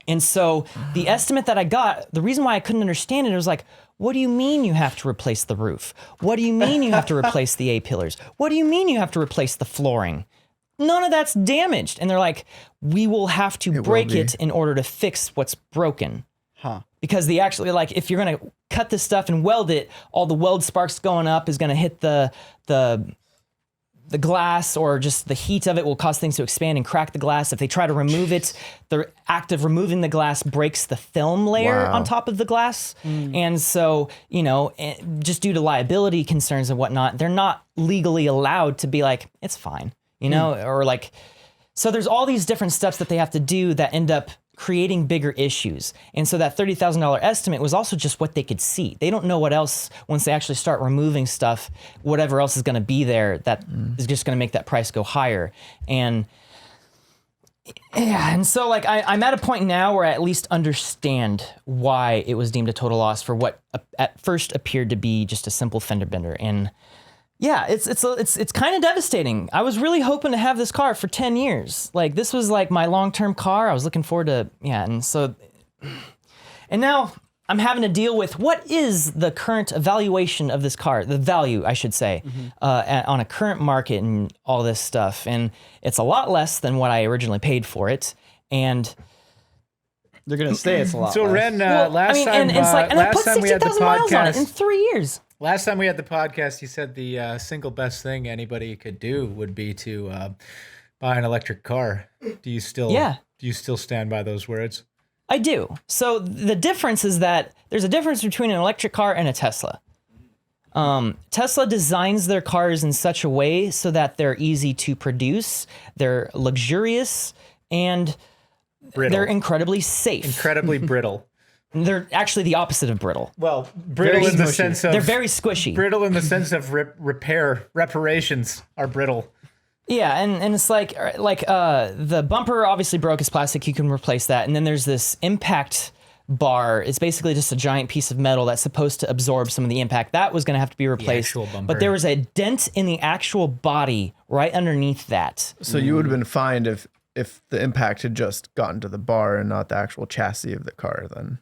And so the estimate that I got, the reason why I couldn't understand it was like, what do you mean you have to replace the roof? What do you mean you have to replace the A-pillars? What do you mean you have to replace the flooring? None of that's damaged. And they're like, we will have to break it in order to fix what's broken. Because if you're going to cut this stuff and weld it, all the weld sparks going up is going to hit the glass, or just the heat of it will cause things to expand and crack the glass. If they try to remove it, the act of removing the glass breaks the film layer on top of the glass. And so, just due to liability concerns and whatnot, they're not legally allowed to be like, it's fine. Or like, so there's all these different steps that they have to do that end up creating bigger issues. And so that $30,000 estimate was also just what they could see. They don't know what else, once they actually start removing stuff, whatever else is going to be there that is just going to make that price go higher. And so like I'm at a point now where I at least understand why it was deemed a total loss for what at first appeared to be just a simple fender bender. And yeah, it's kind of devastating. I was really hoping to have this car for 10 years. Like, this was like my long-term car. I was looking forward to, and now I'm having to deal with what is the current evaluation of this car, the value, I should say, on a current market and all this stuff. And it's a lot less than what I originally paid for it. And they're going to say it's a lot so less. Ren, last time, it's like, and I put we had the 60,000 miles on it in podcast, 3 years. last time we had the podcast, you said the single best thing anybody could do would be to buy an electric car. Do you still stand by those words? I do. So the difference is that there's a difference between an electric car and a Tesla. Tesla designs their cars in such a way so that they're easy to produce, they're luxurious, and they're incredibly safe. Incredibly brittle. They're actually the opposite of brittle. Well, brittle in the sense of... They're very squishy. Brittle in the sense of reparations are brittle. Yeah, and it's like the bumper obviously broke, it's plastic, you can replace that. And then there's this impact bar. It's basically just a giant piece of metal that's supposed to absorb some of the impact. That was going to have to be replaced. The actual bumper. But there was a dent in the actual body right underneath that. So you would have been fined if the impact had just gotten to the bar and not the actual chassis of the car then.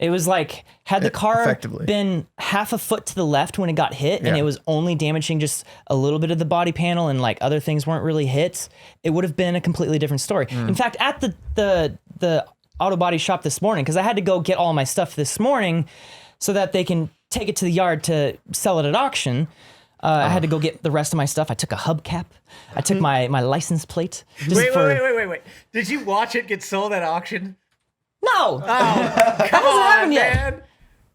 It was like, had the car Effectively. been half a foot to the left when it got hit and it was only damaging just a little bit of the body panel and like other things weren't really hit, it would have been a completely different story. In fact, at the auto body shop this morning, because I had to go get all my stuff this morning so that they can take it to the yard to sell it at auction. I had to go get the rest of my stuff. I took a hubcap. I took my license plate. Wait. Did you watch it get sold at auction? No! Oh, come on, yet. man.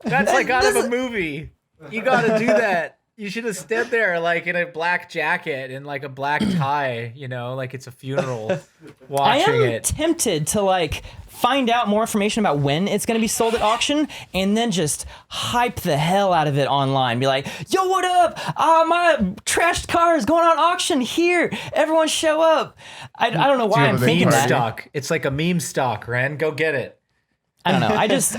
That's like out of a movie. You got to do that. You should have stood there like in a black jacket and like a black tie, like it's a funeral watching I am it. tempted to like find out more information about when it's going to be sold at auction and then just hype the hell out of it online. Be like, yo, what up? My trashed car is going on auction here. Everyone show up. I don't know why I'm thinking Meme that. stock. It's like a meme stock, Ren. Go get it. I don't know.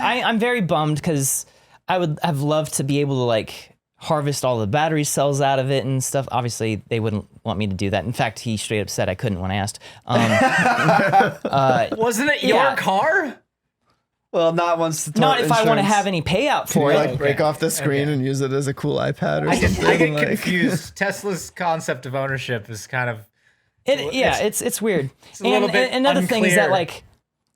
I'm very bummed because I would have loved to be able to like harvest all the battery cells out of it and stuff. Obviously, they wouldn't want me to do that. In fact, he straight up said I couldn't when I asked. Wasn't it your car? Well, not if I want to have any payout for Can you it. like break off the screen and use it as a cool iPad or something? I get like- confused. Tesla's concept of ownership is kind of It's weird. a little bit and another thing is that unclear. like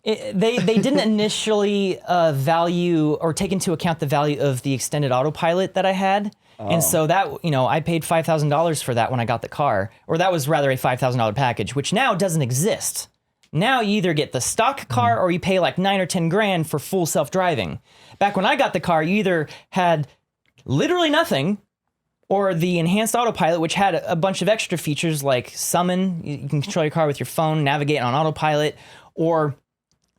they didn't initially value or take into account the value of the extended autopilot that I had. And so that, I paid $5,000 for that when I got the car, or that was rather a $5,000 package, which now doesn't exist. Now you either get the stock car or you pay like 9 or 10 grand for full self-driving. Back when I got the car, you either had literally nothing, or the enhanced autopilot, which had a bunch of extra features like summon, you can control your car with your phone, navigate on autopilot, or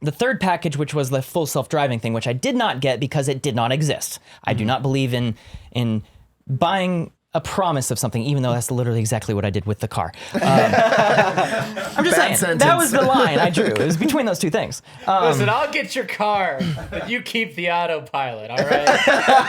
the third package, which was the full self-driving thing, which I did not get because it did not exist. I do not believe in buying a promise of something, even though that's literally exactly what I did with the car. I'm just saying, sentence. that was the line I drew. It was between those two things. Listen, I'll get your car, but you keep the autopilot, all right?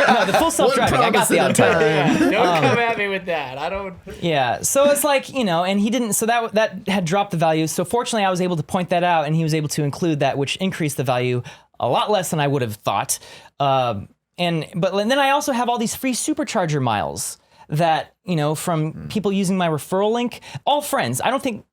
No, the full self-driving, I got the autopilot. Yeah, don't come at me with that. I don't. Yeah, so it's like, and he didn't, so that had dropped the value. So fortunately, I was able to point that out, and he was able to include that, which increased the value a lot less than I would have thought. But then I also have all these free supercharger miles that, from people using my referral link, all friends. I don't think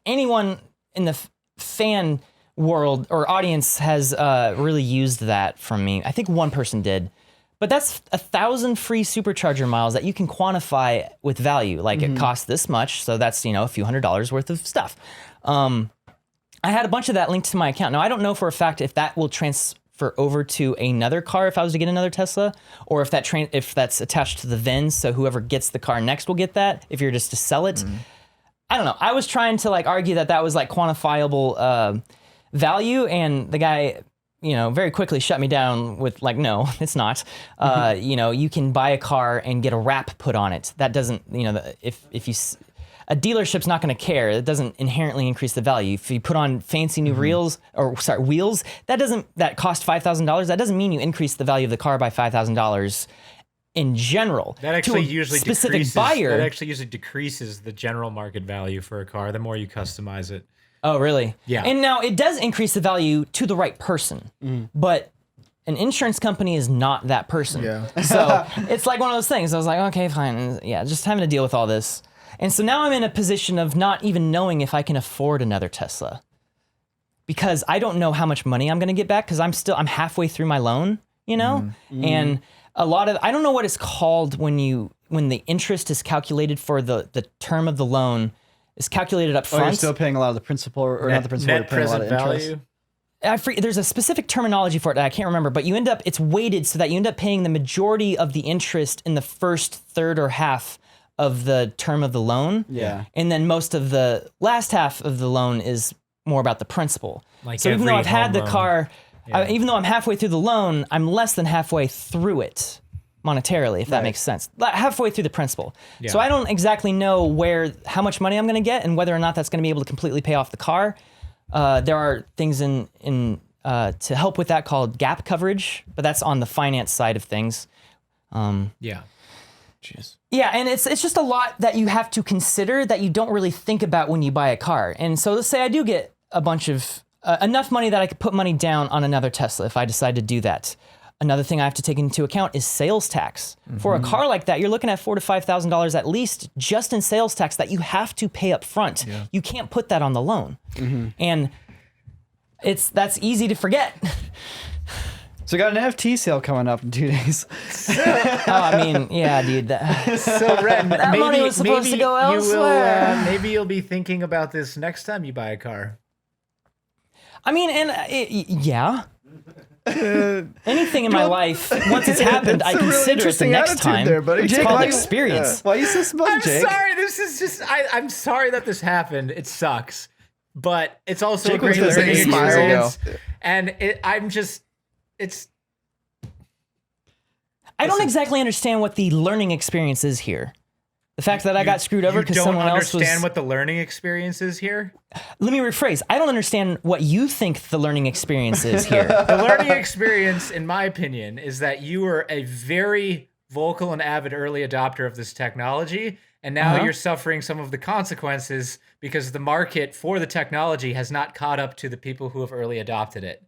anyone in the fan world or audience has really used that from me. I think one person did. But that's 1,000 free supercharger miles that you can quantify with value. Like it costs this much, so that's, a few $100s worth of stuff. I had a bunch of that linked to my account. Now, I don't know for a fact if that will transfer over to another car if I was to get another Tesla, or if that's attached to the VIN, so whoever gets the car next will get that, if you're just to sell it. I don't know. I was trying to argue that was quantifiable value, and the guy, very quickly shut me down with no, it's not. You can buy a car and get a wrap put on it. That doesn't, if you... A dealership's not going to care. It doesn't inherently increase the value. If you put on fancy new wheels, that cost $5,000. That doesn't mean you increase the value of the car by $5,000 in general. That actually to a usually specific decreases. buyer. That actually usually decreases the general market value for a car the more you customize it. Oh, really? Yeah. And now it does increase the value to the right person, but an insurance company is not that person. Yeah. So it's like one of those things. I was like, okay, fine. Yeah, just having to deal with all this. And so now I'm in a position of not even knowing if I can afford another Tesla, because I don't know how much money I'm going to get back, because I'm halfway through my loan, and I don't know what it's called when the interest is calculated for the term of the loan is calculated up front. Oh, you're still paying a lot of the principal, or not the principal, you're Net paying a lot of present interest. value. There's a specific terminology for it that I can't remember, but it's weighted so that you end up paying the majority of the interest in the first third or half of the term of the loan. Yeah. And then most of the last half of the loan is more about the principal. Like so even though every I've had home the loan. car, even though I'm halfway through the loan, I'm less than halfway through it monetarily, if that makes sense. Halfway through the principal. Yeah. So I don't exactly know how much money I'm going to get and whether or not that's going to be able to completely pay off the car. There are things to help with that called gap coverage, but that's on the finance side of things. Yeah. Jeez. Yeah, and it's just a lot that you have to consider that you don't really think about when you buy a car. And so let's say I do get a bunch of enough money that I could put money down on another Tesla if I decide to do that. Another thing I have to take into account is sales tax. For a car like that, you're looking at $4,000 to $5,000 at least just in sales tax that you have to pay up front. Yeah. You can't put that on the loan. And that's easy to forget. So we got an NFT sale coming up in 2 days. Yeah, dude. So Wren, maybe money was supposed to go you will, elsewhere. maybe you'll be thinking about this next time you buy a car. Yeah. Anything in my life, once it's happened, I That's a really consider it the interesting next attitude time. there, buddy. It's Jake, called why- experience. Why are you so smug, I'm Jake? sorry. This is just. I'm sorry that this happened. It sucks, but it's also Jake a was great gonna say learning smile. experience. And it's. I don't exactly understand what the learning experience is here. The fact that I got screwed over You because don't someone else was. understand what the learning experience is here. Let me rephrase. I don't understand what you think the learning experience is here. The learning experience, in my opinion, is that you were a very vocal and avid early adopter of this technology, and now you're suffering some of the consequences because the market for the technology has not caught up to the people who have early adopted it.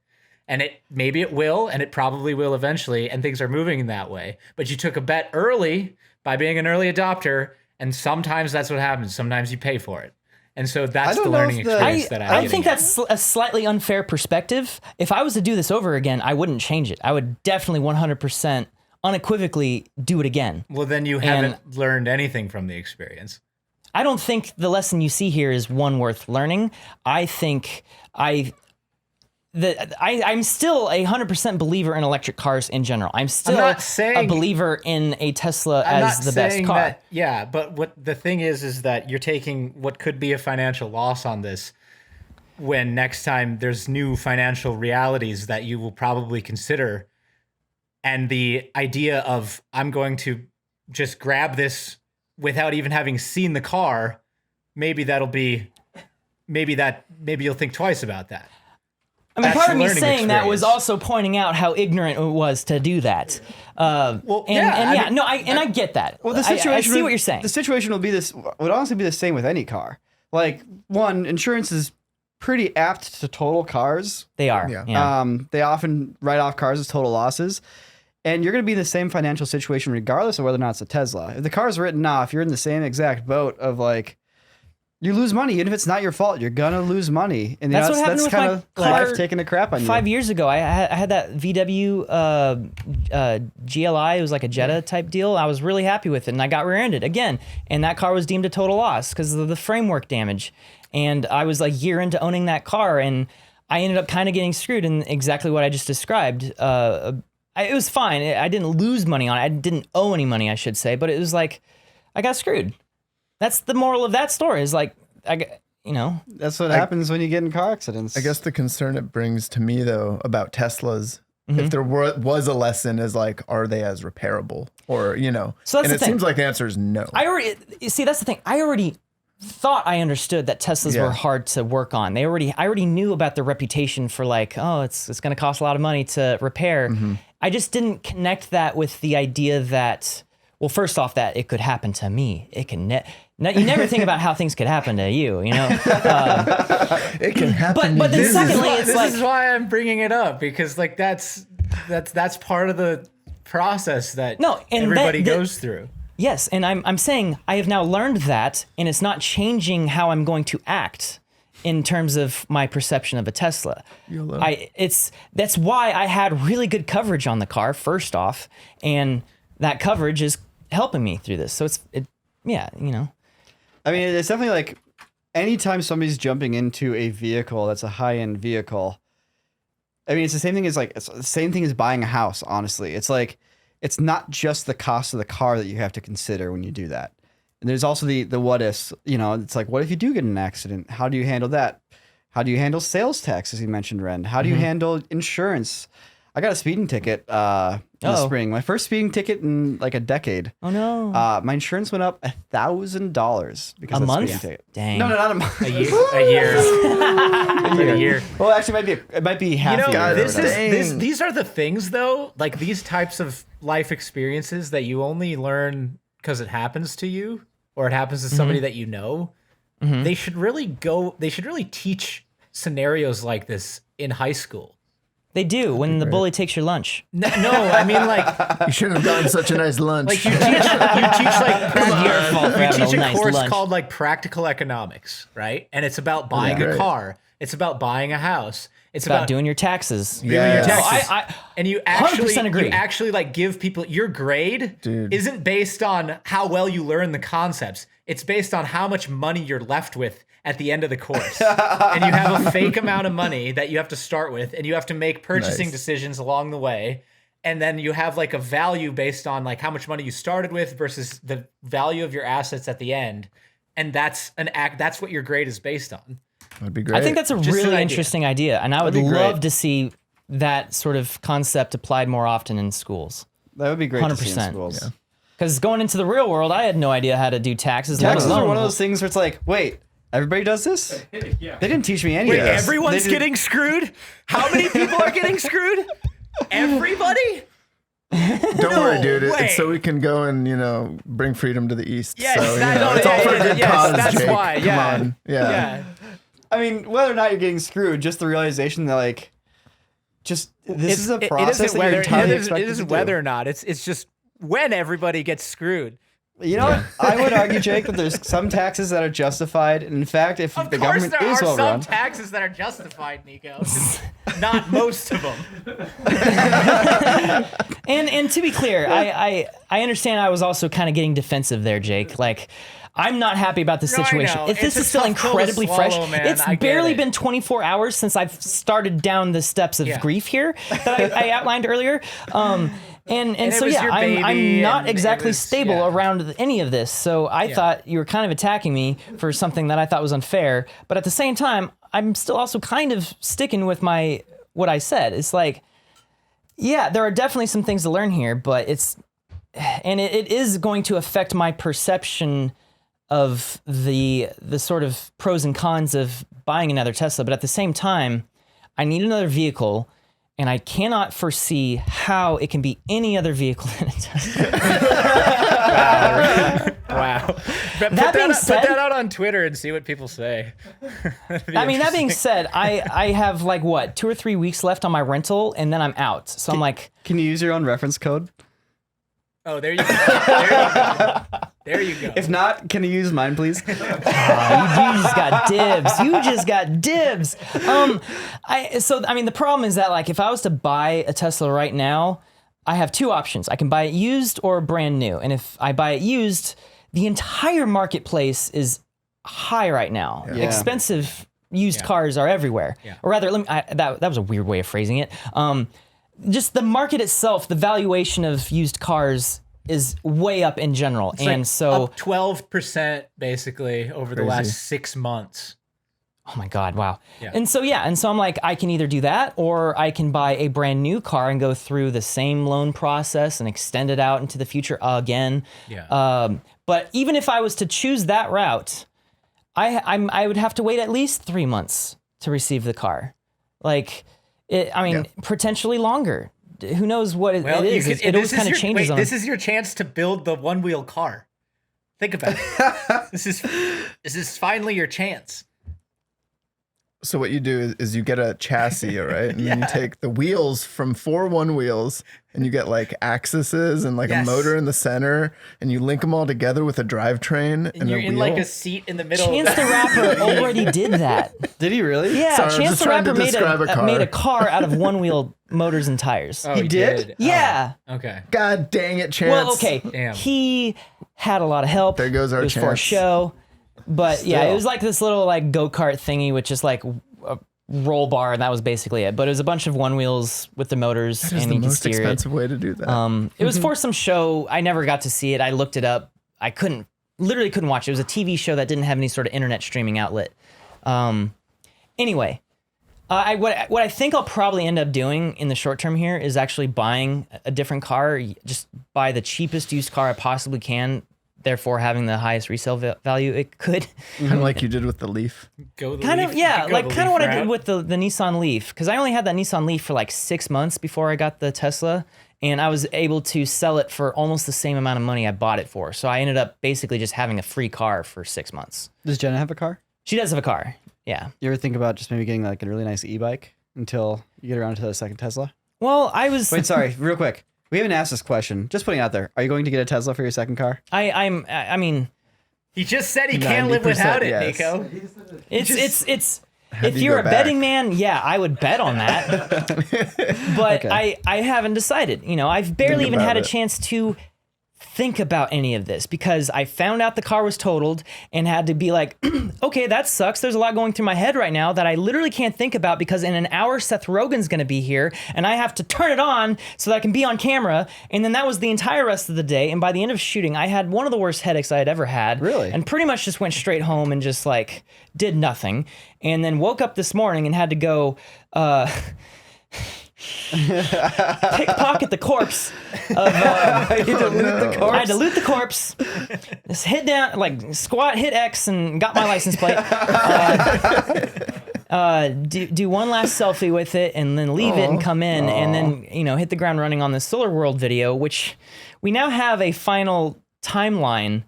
And maybe it will, and it probably will eventually, and things are moving in that way. But you took a bet early by being an early adopter, and sometimes that's what happens. Sometimes you pay for it. And so that's the don't know learning if the- experience that I'm I getting think at. that's a slightly unfair perspective. If I was to do this over again, I wouldn't change it. I would definitely 100% unequivocally do it again. Well, then you haven't learned anything from the experience. I don't think the lesson you see here is one worth learning. I think I'm still a 100% believer in electric cars in general. I'm still not saying- a believer in a Tesla I'm as not the best saying car. that, yeah, but what the thing is that you're taking what could be a financial loss on this when next time there's new financial realities that you will probably consider. And the idea of I'm going to just grab this without even having seen the car, maybe you'll think twice about that. I mean, That's part of the me learning saying that was experience. also pointing out how ignorant it was to do that. I get that. Well, the I situation. see what you're saying. The situation would honestly be the same with any car. Like, one, insurance is pretty apt to total cars. They are. Yeah. They often write off cars as total losses. And you're going to be in the same financial situation regardless of whether or not it's a Tesla. If the car's written off, you're in the same exact boat of like, you lose money. Even if it's not your fault, you're going to lose money. And That's what happened with kind my of car life taking a crap on you. 5 years ago, I had that VW GLI. It was like a Jetta type deal. I was really happy with it, and I got rear-ended again. And that car was deemed a total loss because of the framework damage. And I was like a year into owning that car, and I ended up kind of getting screwed in exactly what I just described. It was fine. I didn't lose money on it. I didn't owe any money, I should say. But it was like, I got screwed. That's the moral of that story. Is like, That's what happens when you get in car accidents. I guess the concern it brings to me though about Teslas, if there was a lesson, is like, are they as repairable, or So that's and the it thing. seems like the answer is no. I already see. That's the thing. I already thought I understood that Teslas were hard to work on. I already knew about their reputation for like, oh, it's going to cost a lot of money to repair. I just didn't connect that with the idea that, well, first off, that it could happen to me. It can. You never think about how things could happen to you. It can happen. But then secondly, it's This like, is why I'm bringing it up, because like that's part of the process that everybody goes through. yes, and I'm saying I have now learned that, and it's not changing how I'm going to act in terms of my perception of a Tesla. That's why I had really good coverage on the car, first off, and that coverage is helping me through this. So I mean, it's definitely like anytime somebody's jumping into a vehicle that's a high-end vehicle, I mean, it's the same thing as buying a house, honestly. It's like, it's not just the cost of the car that you have to consider when you do that. And there's also the what ifs, it's like, what if you do get in an accident? How do you handle that? How do you handle sales tax, as you mentioned, Wren? How do you handle insurance? I got a speeding ticket in the spring. My first speeding ticket in like a decade. Oh no. My insurance went up $1,000 because A of the month? speeding ticket. Dang. No, not a month. A year. A year. Well, actually, it might be half a year. These are the things though, like these types of life experiences that you only learn because it happens to you or it happens to somebody that you know. They should really teach scenarios like this in high school. They do when the bully takes your lunch. No, I mean like You shouldn't have gotten such a nice lunch. like you teach like Your fault for you having teach a a nice course lunch. called like practical economics, right? And it's about buying a Right. car. It's about buying a house. It's About about doing your taxes. doing your Yes. taxes. And you actually 100% agree. like give people your grade isn't based on how well you learn the concepts. It's based on how much money you're left with at the end of the course. And you have a fake amount of money that you have to start with, and you have to make purchasing decisions along the way. And then you have like a value based on like how much money you started with versus the value of your assets at the end. And that's what your grade is based on. That'd be great. I think that's a Just an really idea. interesting idea, and I would be great. love to see that sort of concept applied more often in schools. That would be great to see in 100%. schools. Because going into the real world, I had no idea how to do taxes. let Taxes are alone- one of those things where it's like, wait, everybody does this? Yeah. They didn't teach me any Wait, of this. everyone's They did- getting screwed? How many people are getting screwed? Everybody? Don't worry, dude. way. It's so we can go and bring freedom to the East. Yes, so, that's it's all for a good cause, that's Jake. why. Come Yeah. on. Yeah. I mean, whether or not you're getting screwed, just the realization that like, this is a process that you're entirely expected it isn't to do. whether or not. It's just when everybody gets screwed. You know what? I would argue, Jake, that there's some taxes that are justified. And in fact, if Of the course, government there is are well some run, taxes that are justified, Nico. Just not most of them. And to be clear, I understand I was also kind of getting defensive there, Jake. Like, I'm not happy about the No, I situation. know. If this It's a is still tough pill to incredibly fresh, swallow, man. it's I get barely it. been 24 hours since I've started down the steps of Yeah. grief here that I outlined earlier. And it so was yeah, your I'm baby, not and it exactly was- stable yeah. around any of this. So I thought you were kind of attacking me for something that I thought was unfair. But at the same time, I'm still also kind of sticking with what I said. It's like, yeah, there are definitely some things to learn here, but it is going to affect my perception of the sort of pros and cons of buying another Tesla. But at the same time, I need another vehicle, and I cannot foresee how it can be any other vehicle than a Tesla. Wow. Put being said- put that out on Twitter and see what people say. I mean, that being said, I have like 2 or 3 weeks left on my rental, and then I'm out. So I'm like, can you use your own reference code? Oh, there you go. There you go. There you go. If not, can you use mine, please? you just got dibs. You just got dibs. The problem is that like if I was to buy a Tesla right now, I have two options. I can buy it used or brand new. And if I buy it used, the entire marketplace is high right now. Yeah. Expensive used cars are everywhere. Yeah. Or rather, that was a weird way of phrasing it. Just the market itself, the valuation of used cars is way up in general. It's like and so up 12% basically over the last 6 months. oh my God, wow. Yeah. And so I'm like, I can either do that or I can buy a brand new car and go through the same loan process and extend it out into the future again. Yeah. But even if I was to choose that route, I would have to wait at least 3 months to receive the car. Like, potentially longer. Who knows what it is? It always kind of changes on. This is your chance to build the one-wheel car. Think about it. This is finally your chance. So what you do is you get a chassis, all right? And then you take the wheels from 4 one wheels and you get like axes and like a motor in the center and you link them all together with a drivetrain and You're a in wheel. like a seat in the middle. Chance the Rapper already did that. Did he really? Yeah, Sorry, I was Chance just the trying to Rapper describe a car. made a car out of one-wheel motors and tires. Oh, He did? Yeah. Oh, okay. God dang it, Chance. Well, okay. Damn. He had a lot of help. There goes our It was for a chance. show. But yeah, Still. it was like this little like go-kart thingy with just like a roll bar, and that was basically it. But it was a bunch of one wheels with the motors, That is and the you can most steer expensive way to do that. it. It was for some show. I never got to see it. I looked it up. I literally couldn't watch it. It was a TV show that didn't have any sort of internet streaming outlet. Anyway, what I think I'll probably end up doing in the short term here is actually buying a different car. Just buy the cheapest used car I possibly can, therefore having the highest resale value it could. Kind of like you did with the Leaf. Go the Kind Leaf. of, yeah, Go like the kind of Leaf what I did route. with the Nissan Leaf, because I only had that Nissan Leaf for like 6 months before I got the Tesla, and I was able to sell it for almost the same amount of money I bought it for. So I ended up basically just having a free car for 6 months. Does Jenna have a car? She does have a car, yeah. You ever think about just maybe getting like a really nice e-bike until you get around to the second Tesla? Well, I was, Wait, sorry, real quick. We haven't asked this question. Just putting it out there. Are you going to get a Tesla for your second car? I mean, He just said he can't live without it, yes. Nico. it's. Have If you you're go a betting back? man, yeah, I would bet on that. But Okay. I haven't decided. You know, I've barely Think even had a about it. chance to think about any of this because I found out the car was totaled and had to be like, okay, that sucks. There's a lot going through my head right now that I literally can't think about because in an hour, Seth Rogen's going to be here and I have to turn it on so that I can be on camera. And then that was the entire rest of the day. And by the end of shooting, I had one of the worst headaches I had ever had. Really? And pretty much just went straight home and just like did nothing. And then woke up this morning and had to go, pickpocket the corpse of You dilute the corpse? I dilute the corpse, just hit down, like squat, hit X, and got my license plate. Do one last selfie with it, and then leave it and come in, and then hit the ground running on the Solar World video, which we now have a final timeline.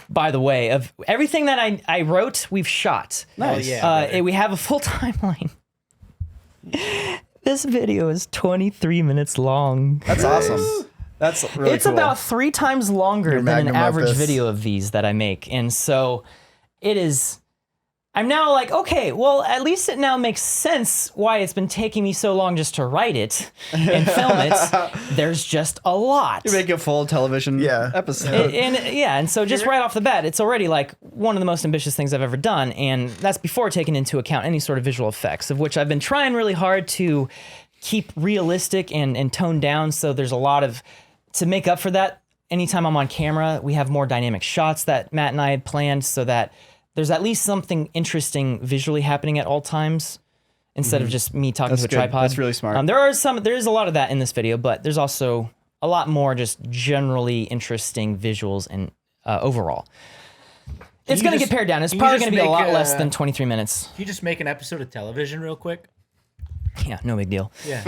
By the way, of everything that I wrote, we've shot. Nice. We have a full timeline. This video is 23 minutes long. That's awesome. That's really It's cool. about 3 times longer Your than an magnum average opus. video of these that I make. And so it is, I'm now like, okay, well, at least it now makes sense why it's been taking me so long just to write it and film it. There's just a lot. You make a full television episode. And so just right off the bat, it's already like one of the most ambitious things I've ever done. And that's before taking into account any sort of visual effects, of which I've been trying really hard to keep realistic and toned down. So there's a lot of, to make up for that, anytime I'm on camera, we have more dynamic shots that Matt and I had planned so that there's at least something interesting visually happening at all times instead of just me talking to a good. tripod. That's really smart. There is a lot of that in this video, but there's also a lot more just generally interesting visuals and overall. It's going to get pared down. It's probably going to be a lot less than 23 minutes. Can you just make an episode of television real quick? Yeah, no big deal. Yeah.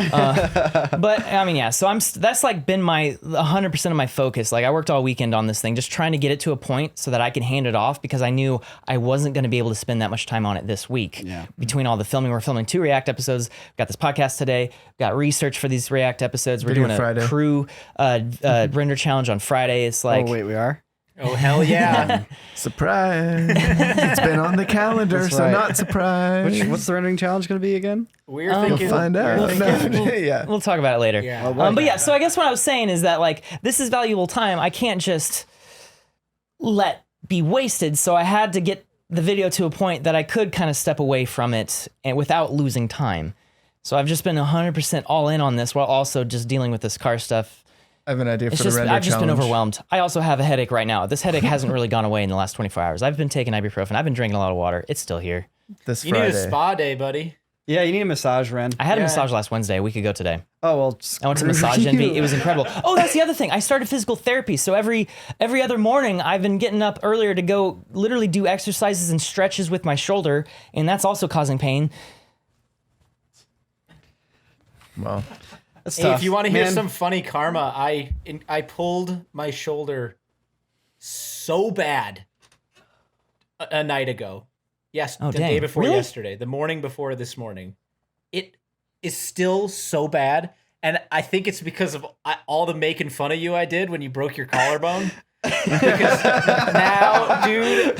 But I mean, yeah. So that's like been my 100% of my focus. Like I worked all weekend on this thing, just trying to get it to a point so that I can hand it off because I knew I wasn't going to be able to spend that much time on it this week. Yeah. Between all the filming, we're filming 2 React episodes. We've got this podcast today. We've got research for these React episodes. We're Video doing a Friday. crew render challenge on Friday. It's like, Oh wait, we are. Oh, hell yeah. Surprise. It's been on the calendar, That's so right. not surprised. What's the rendering challenge going to be again? We're You'll thinking. We'll find out. Yeah. we'll talk about it later. Yeah. But yeah, so I guess what I was saying is that like this is valuable time. I can't just let be wasted. So I had to get the video to a point that I could kind of step away from it and without losing time. So I've just been 100% all in on this while also just dealing with this car stuff. I have an idea for It's the just render I've just been challenge. overwhelmed. I also have a headache right now. This headache hasn't really gone away in the last 24 hours. I've been taking ibuprofen. I've been drinking a lot of water. It's still here. This You need Friday. a spa day, buddy. Yeah, you need a massage, Wren. I had a Yeah. massage last Wednesday, a week ago today. Oh well. I went to Massage Envy. It was incredible. Oh, that's the other thing. I started physical therapy. So every other morning, I've been getting up earlier to go literally do exercises and stretches with my shoulder, and that's also causing pain. Well, That's Hey, tough. if you want to hear Man, some funny karma, I pulled my shoulder so bad a night ago. Yes, Oh, the dang. day before Really? yesterday, the morning before this morning. It is still so bad, and I think it's because of all the making fun of you I did when you broke your collarbone. Because now, dude,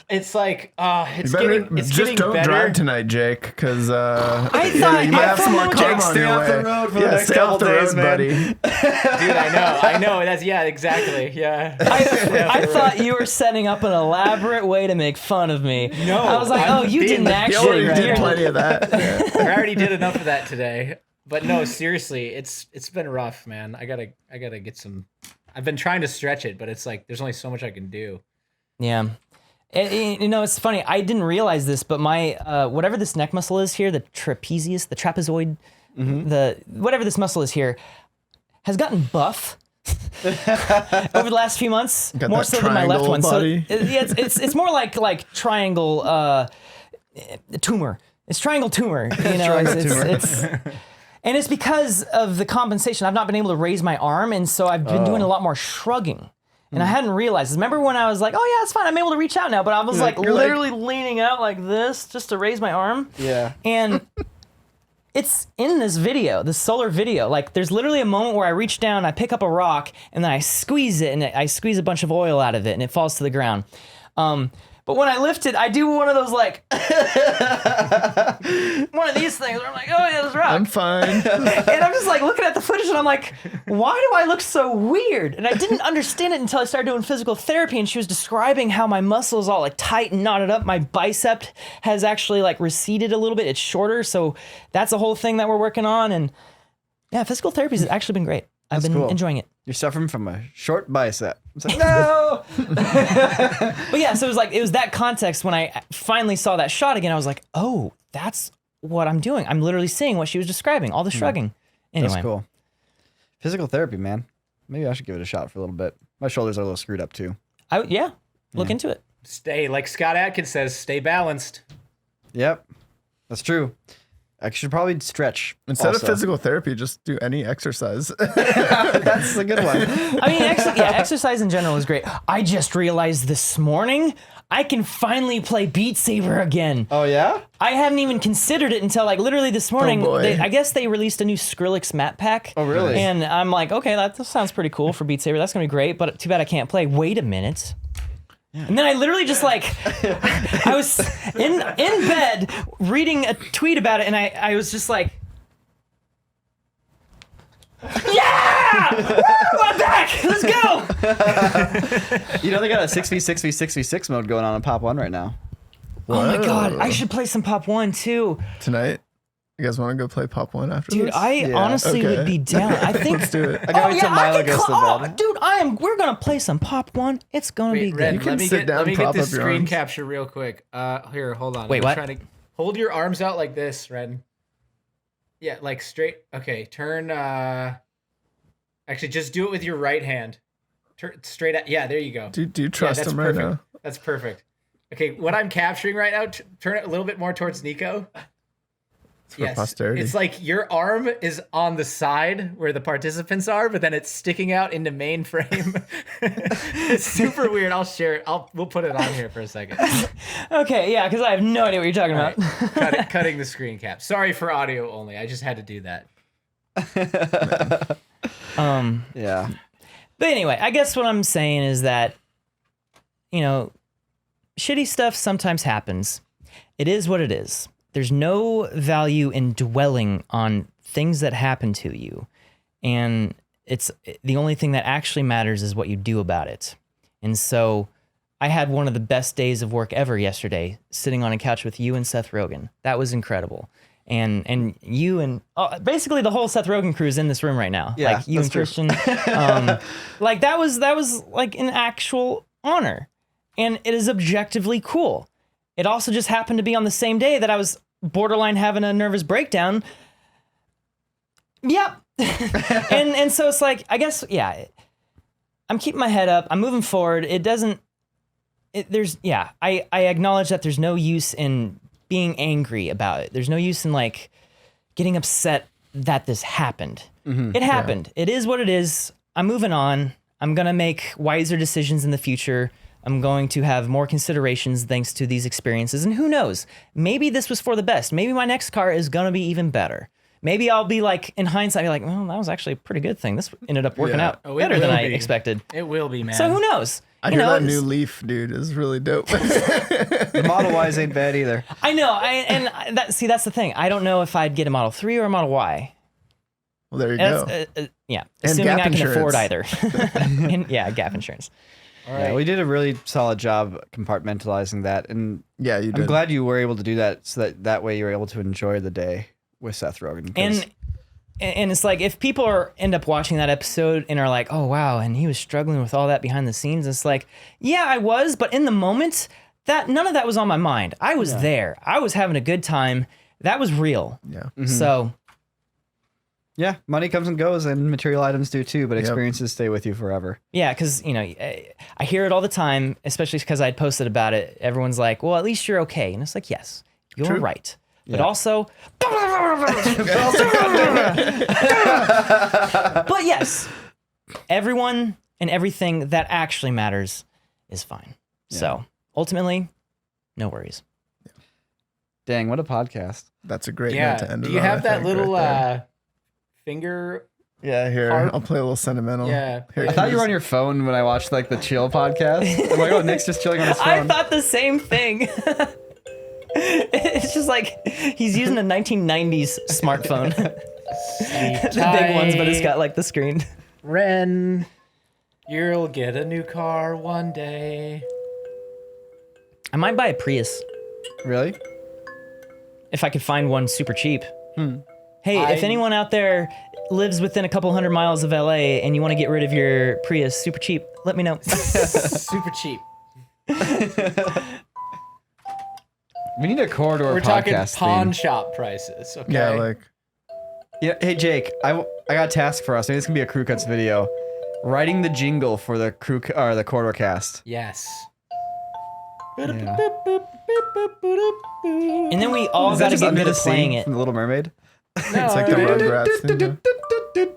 it's like it's getting just don't better. drive tonight, Jake, because I thought you might I have some more thought- karma on Stay your off the way. road for the next stay couple off the days, road, man. buddy. Dude, I know. That's exactly. Yeah. I thought you were setting up an elaborate way to make fun of me. No, I was like, I'm oh, you being- didn't You actually. already did you're- plenty of that. Yeah. I already did enough of that today. But no, seriously, it's been rough, man. I gotta get some. I've been trying to stretch it, but it's like there's only so much I can do. Yeah. You know, it's funny. I didn't realize this, but my whatever this neck muscle is here, the trapezius, the trapezoid, the whatever this muscle is here, has gotten buff over the last few months, Got more that so than my left triangle one. body. So yeah, it's more like triangle tumor. It's triangle tumor. You know, it's and it's because of the compensation. I've not been able to raise my arm, and so I've been doing a lot more shrugging. And I hadn't realized. Remember when I was like, "Oh yeah, it's fine. I'm able to reach out now," but I was like you're literally leaning out like this just to raise my arm. Yeah. And it's in this video, this solar video. Like, there's literally a moment where I reach down, I pick up a rock, and then I squeeze it, and I squeeze a bunch of oil out of it, and it falls to the ground. But when I lift it, I do one of those, like, one of these things where I'm like, oh yeah, this rock. I'm fine. And I'm just like looking at the footage and I'm like, why do I look so weird? And I didn't understand it until I started doing physical therapy, and she was describing how my muscles all like tight and knotted up. My bicep has actually like receded a little bit. It's shorter. So that's a whole thing that we're working on. And yeah, physical therapy has actually been great. I've been cool. enjoying it. You're suffering from a short bicep. It's like, no. But yeah, so it was that context when I finally saw that shot again. I was like, oh, that's what I'm doing. I'm literally seeing what she was describing, all the shrugging. Anyway. That's cool. Physical therapy, man. Maybe I should give it a shot for a little bit. My shoulders are a little screwed up too. Look into it. Stay, like Scott Adkins says, stay balanced. Yep, that's true. I should probably stretch. Instead also. of physical therapy, just do any exercise. That's a good one. I mean, exercise in general is great. I just realized this morning I can finally play Beat Saber again. Oh yeah? I hadn't even considered it until like literally this morning. boy. I guess they released a new Skrillex map pack. Oh, really? And I'm like, okay, that sounds pretty cool for Beat Saber. That's gonna be great, but too bad I can't play. Wait a minute. And then I literally just like, I was in bed reading a tweet about it, and I was just like, yeah! Woo! I'm back! Let's go! You know they got a 6v6v6v6 mode going on in Pop 1 right now. Oh my god, I should play some Pop 1 too. Tonight? You guys want to go play Pop 1 after Dude, this? I honestly Okay. would be down. I think. Let's do it. I gotta wait till Milo goes to bed. Dude, we're gonna play some Pop 1. It's gonna be Wait, good. Ren, You can let me sit get, down, let me prop get this up your screen arms. capture real quick. Here, hold on. Wait, I'm what? trying to hold your arms out like this, Ren. Yeah, like straight. Okay, turn. Actually, just do it with your right hand. Turn straight at. Yeah, there you go. Do you trust that's him right perfect. now? That's perfect. Okay, what I'm capturing right now, turn it a little bit more towards Nico. It's for posterity. It's like your arm is on the side where the participants are, but then it's sticking out into main frame. It's super weird. I'll share it. We'll put it on here for a second. Okay, yeah, because I have no idea what you're talking All about. right, cutting the screen cap. Sorry for audio only. I just had to do that. Yeah. But anyway, I guess what I'm saying is that, shitty stuff sometimes happens. It is what it is. There's no value in dwelling on things that happen to you. And it's the only thing that actually matters is what you do about it. And so I had one of the best days of work ever yesterday, sitting on a couch with you and Seth Rogen. That was incredible. And you and basically the whole Seth Rogen crew is in this room right now. Yeah, like you and that's true. Christian. Like that was like an actual honor. And it is objectively cool. It also just happened to be on the same day that I was borderline having a nervous breakdown. Yep. and so it's like, I guess, yeah, I'm keeping my head up. I'm moving forward. I acknowledge that there's no use in being angry about it. There's no use in like getting upset that this happened. Mm-hmm. It happened. Yeah. It is what it is. I'm moving on. I'm going to make wiser decisions in the future. I'm going to have more considerations thanks to these experiences. And who knows? Maybe this was for the best. Maybe my next car is going to be even better. Maybe I'll be like, in hindsight, be like, well, that was actually a pretty good thing. This ended up working out better than I expected. It will be, man. So who knows? I hear that new Leaf, dude, is really dope. The Model Ys ain't bad either. I know. That's the thing. I don't know if I'd get a Model 3 or a Model Y. Well, there you go. Yeah. And Assuming gap I can insurance. afford either. Gap insurance. All right. Yeah, we did a really solid job compartmentalizing that, and Yeah, you did. I'm glad you were able to do that, so that way you were able to enjoy the day with Seth Rogen. 'Cause And it's like, if people end up watching that episode and are like, oh, wow, and he was struggling with all that behind the scenes, it's like, yeah, I was, but in the moment, none of that was on my mind. I was there. I was having a good time. That was real. Yeah. Mm-hmm. So, yeah, money comes and goes, and material items do too, but experiences stay with you forever. yeah, because, I hear it all the time, especially because I'd posted about it. Everyone's like, well, at least you're okay. And it's like, yes, you're True. right. But Yeah. also, but yes, everyone and everything that actually matters is fine. So ultimately, no worries. Dang, what a podcast. That's a great note to Yeah. end it Do you on, have I that think, little right there. finger? Yeah, here. harp? I'll play a little sentimental. Yeah. Here, I thought you were on your phone when I watched like the chill podcast. I'm like, oh, Nick's just chilling on his phone. I thought the same thing. It's just like he's using a 1990s smartphone. The big ones, but it's got like the screen. Wren, you'll get a new car one day. I might buy a Prius Really? if I could find one super cheap. Hey, if I- anyone out there lives within a couple 100 miles of LA and you want to get rid of your Prius super cheap, let me know. Super cheap. We need a corridor We're talking podcast pawn theme. shop prices. Okay. Yeah, like Yeah, hey Jake, I got a task for us. Maybe this can be a Crew Cuts video. Writing the jingle for the the corridor cast. Yes. Yeah. And then we all Is that got to just get under good the at playing scene it. from The Little Mermaid? It's like the Rugrats thing. Yeah.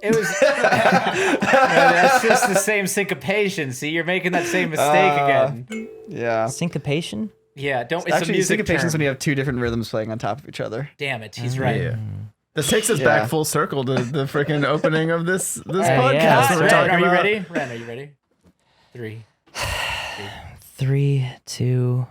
It was. That's just the same syncopation. See, you're making that same mistake again. Yeah. Syncopation? Yeah, don't. It's a Actually, music syncopation is term. when you have two different rhythms playing on top of each other. Damn it, he's right. Yeah. This takes us Yeah. back full circle to the freaking opening of this podcast yeah. that we're Ren, talking are you about. ready? Ren, are you ready? 3. 3, 2,